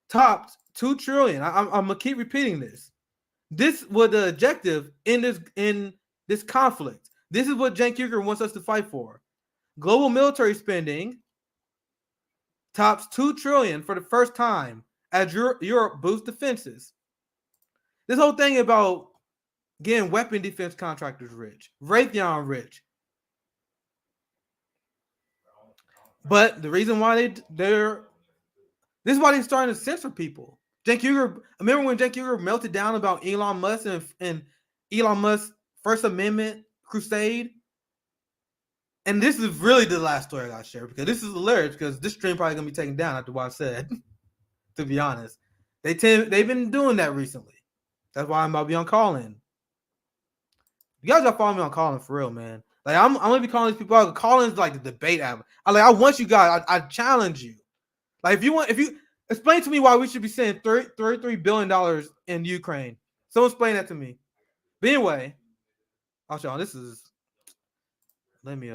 topped $2 trillion. I'm gonna keep repeating this. This was the objective in this conflict. This is what Cenk Uygur wants us to fight for. Global military spending tops $2 trillion for the first time as Europe boosts defenses. This whole thing about getting weapon defense contractors rich, Raytheon rich. But the reason why this is why they're starting to censor people. Cenk Uygur, remember when Cenk Uygur melted down about Elon Musk and Elon Musk's First Amendment crusade? And this is really the last story I got to share because this is hilarious because this stream probably going to be taken down after what I said, to be honest. They've been doing that recently. That's why I'm about to be on call-in. You guys got to follow me on call-in for real, man. Like, I'm going to be calling these people out. Call-in's like the debate app. I want you guys. I challenge you. Like, if you explain to me why we should be sending $33 billion in Ukraine. Someone explain that to me. But anyway, I'll show you. This is... Let me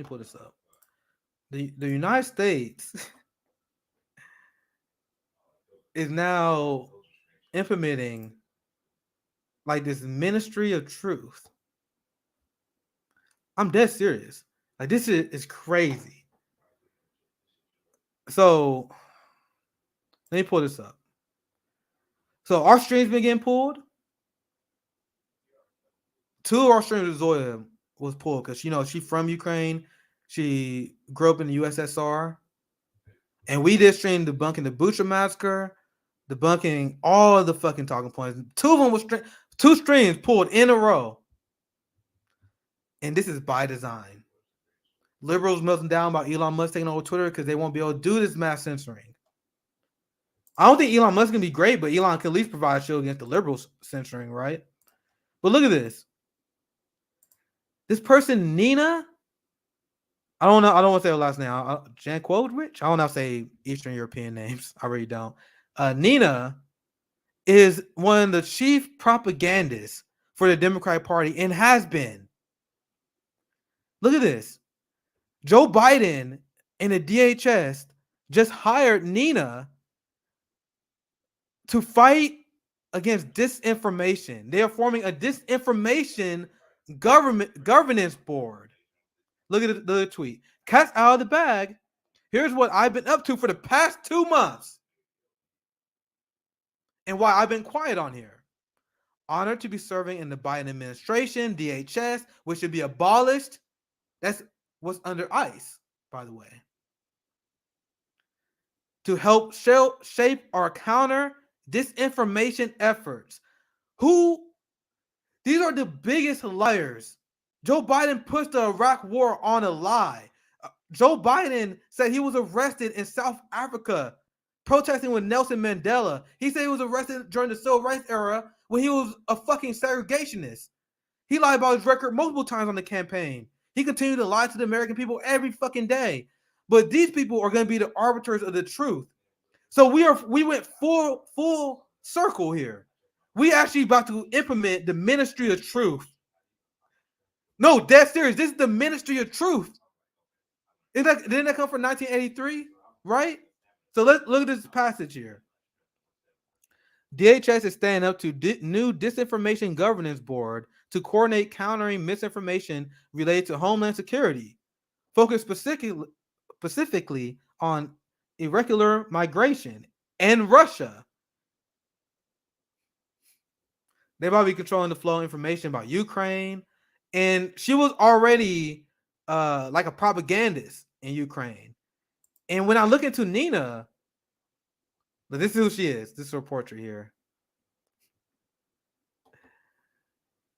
pull this up. The United States is now implementing like this ministry of truth. I'm dead serious. Like this is crazy. So let me pull this up. So our stream's been getting pulled. 2 of our streams with Zoya was pulled because she's from Ukraine. She grew up in the USSR. And we did stream debunking the Bucha massacre, debunking all of the fucking talking points. 2 of them was 2 streams pulled in a row. And this is by design. Liberals melting down about Elon Musk taking over Twitter because they won't be able to do this mass censoring. I don't think Elon Musk can be great, but Elon can at least provide a shield against the liberals censoring, right? But look at this. This person, Nina, I don't want to say her last name. Jankovic? I don't know how to say Eastern European names. I really don't. Nina is one of the chief propagandists for the Democratic Party and has been. Look at this. Joe Biden and the DHS just hired Nina to fight against disinformation. They are forming a disinformation governance board. Look at the tweet. Cat's out of the bag. Here's what I've been up to for the past 2 months. And why I've been quiet on here. Honored to be serving in the Biden administration, DHS, which should be abolished. That's what's under ICE, by the way. To help shape our counter disinformation efforts. These are the biggest liars. Joe Biden pushed the Iraq war on a lie. Joe Biden said he was arrested in South Africa protesting with Nelson Mandela. He said he was arrested during the civil rights era when he was a fucking segregationist. He lied about his record multiple times on the campaign. He continued to lie to the American people every fucking day. But these people are going to be the arbiters of the truth. So we went full circle here. We actually about to implement the ministry of truth. No, dead serious. This is the ministry of truth. Didn't that come from 1983? Right? So let's look at this passage here. DHS is standing up to new disinformation governance board to coordinate countering misinformation related to Homeland Security, focused specifically on irregular migration and Russia. They might be controlling the flow of information about Ukraine, and she was already like a propagandist in Ukraine. And when I look into Nina, this is who she is. This is her portrait here.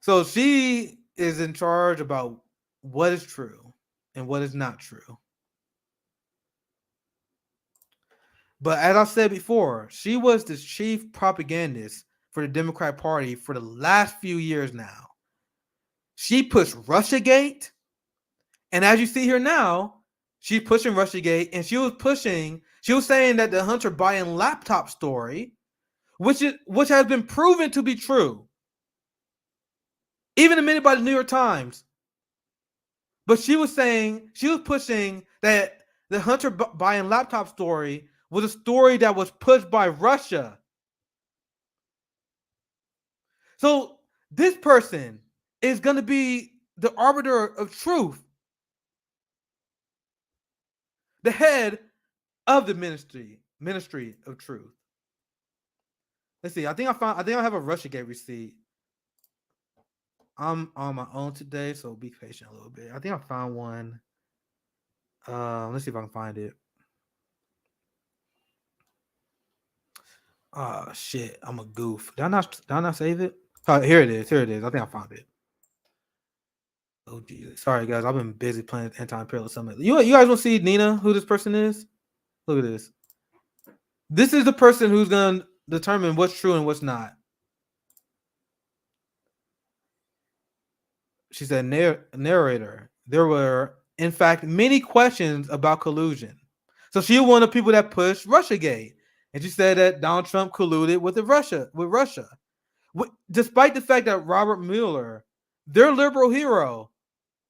So she is in charge about what is true and what is not true. But as I said before, she was the chief propagandist for the Democratic Party for the last few years now. She pushed Russiagate, and as you see here now, she's pushing Russiagate, and she was saying that the Hunter Biden laptop story, which has been proven to be true, even admitted by the New York Times. But she was pushing that the Hunter Biden laptop story was a story that was pushed by Russia. So this person is going to be the arbiter of truth, the head of the ministry of truth. Let's see. I think I have a Russiagate receipt. I'm on my own today, so be patient a little bit. I think I found one. Let's see if I can find it. Oh shit, I'm a goof. Did I not save it? Oh, here it is. I think I found it. Oh Jesus. Sorry guys, I've been busy playing Anti-Imperial Summit. You guys want to see Nina, who this person is? Look at this. This is the person who's gonna determine what's true and what's not. She said, narrator, there were, in fact, many questions about collusion. So she was one of the people that pushed Russiagate. And she said that Donald Trump colluded with Russia. Despite the fact that Robert Mueller, their liberal hero,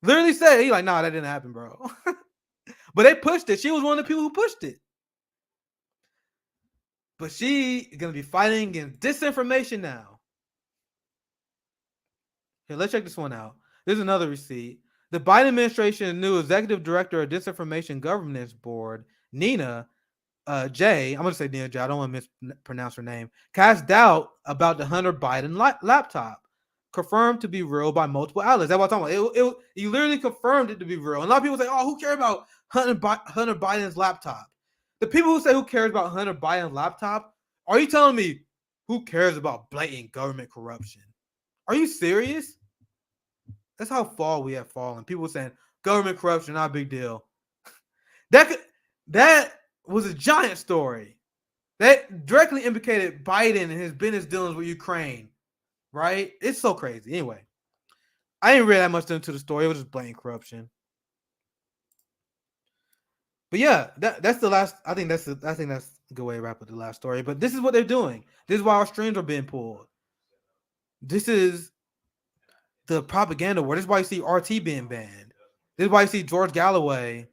literally said, he's like, nah, that didn't happen, bro. But they pushed it. She was one of the people who pushed it. But she is going to be fighting against disinformation now. Here, let's check this one out. There's another receipt. The Biden administration's new executive director of Disinformation Governance Board, Nina J, I'm going to say Nina J, I don't want to mispronounce her name, cast doubt about the Hunter Biden laptop, confirmed to be real by multiple outlets. That's what I'm talking about. He literally confirmed it to be real. And a lot of people say, oh, who cares about Hunter Biden's laptop? The people who say who cares about Hunter Biden's laptop, are you telling me who cares about blatant government corruption? Are you serious? That's how far we have fallen. People saying government corruption, not a big deal. That was a giant story. That directly implicated Biden and his business dealings with Ukraine, right? It's so crazy. Anyway, I didn't read that much into the story. It was just blatant corruption. But yeah, that's the last. I think that's a good way to wrap up the last story. But this is what they're doing. This is why our streams are being pulled. This is the propaganda war. This is why you see RT being banned. This is why you see George Galloway.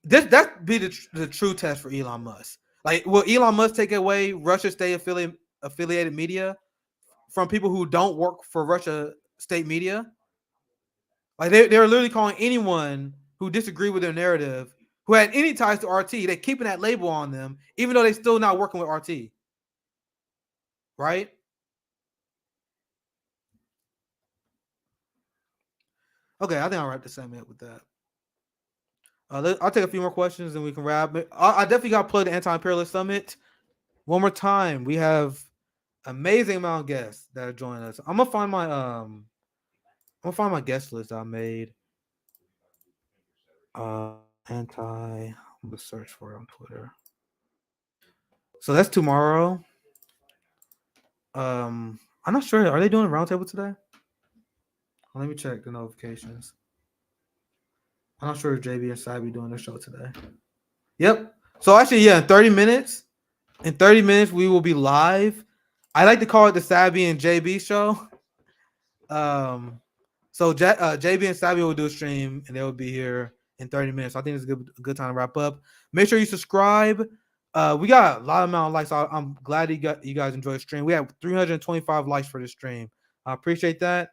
That be the true test for Elon Musk. Like, will Elon Musk take away Russia state affiliated media from people who don't work for Russia state media? Like, they're literally calling anyone who disagree with their narrative, who had any ties to RT, they're keeping that label on them, even though they're still not working with RT. Right? Okay, I think I'll wrap the segment with that. I'll take a few more questions and we can wrap it. I definitely got to plug the Anti-Imperialist Summit. One more time, we have amazing amount of guests that are joining us. I'm gonna find my guest list I made. I'm gonna search for it on Twitter. So that's tomorrow. I'm not sure. Are they doing a roundtable today? Let me check the notifications. I'm not sure if JB and Sabi doing their show today. Yep. So actually, yeah, in 30 minutes. In 30 minutes, we will be live. I like to call it the Sabi and JB show. So JB and Sabi will do a stream, and they will be here in 30 minutes. I think it's a good time to wrap up. Make sure you subscribe. We got a lot amount of likes. So I'm glad you guys enjoyed the stream. We have 325 likes for this stream. I appreciate that.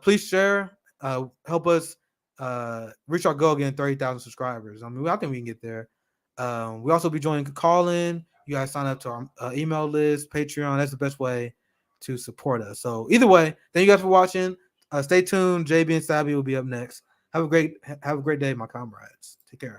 Please share. Help us reach our goal, getting 30,000 subscribers. I mean, I think we can get there. We also be joining call-in. You guys sign up to our email list, Patreon. That's the best way to support us. So either way, thank you guys for watching. Stay tuned. JB and Sabby will be up next. Have a great day, my comrades. Take care.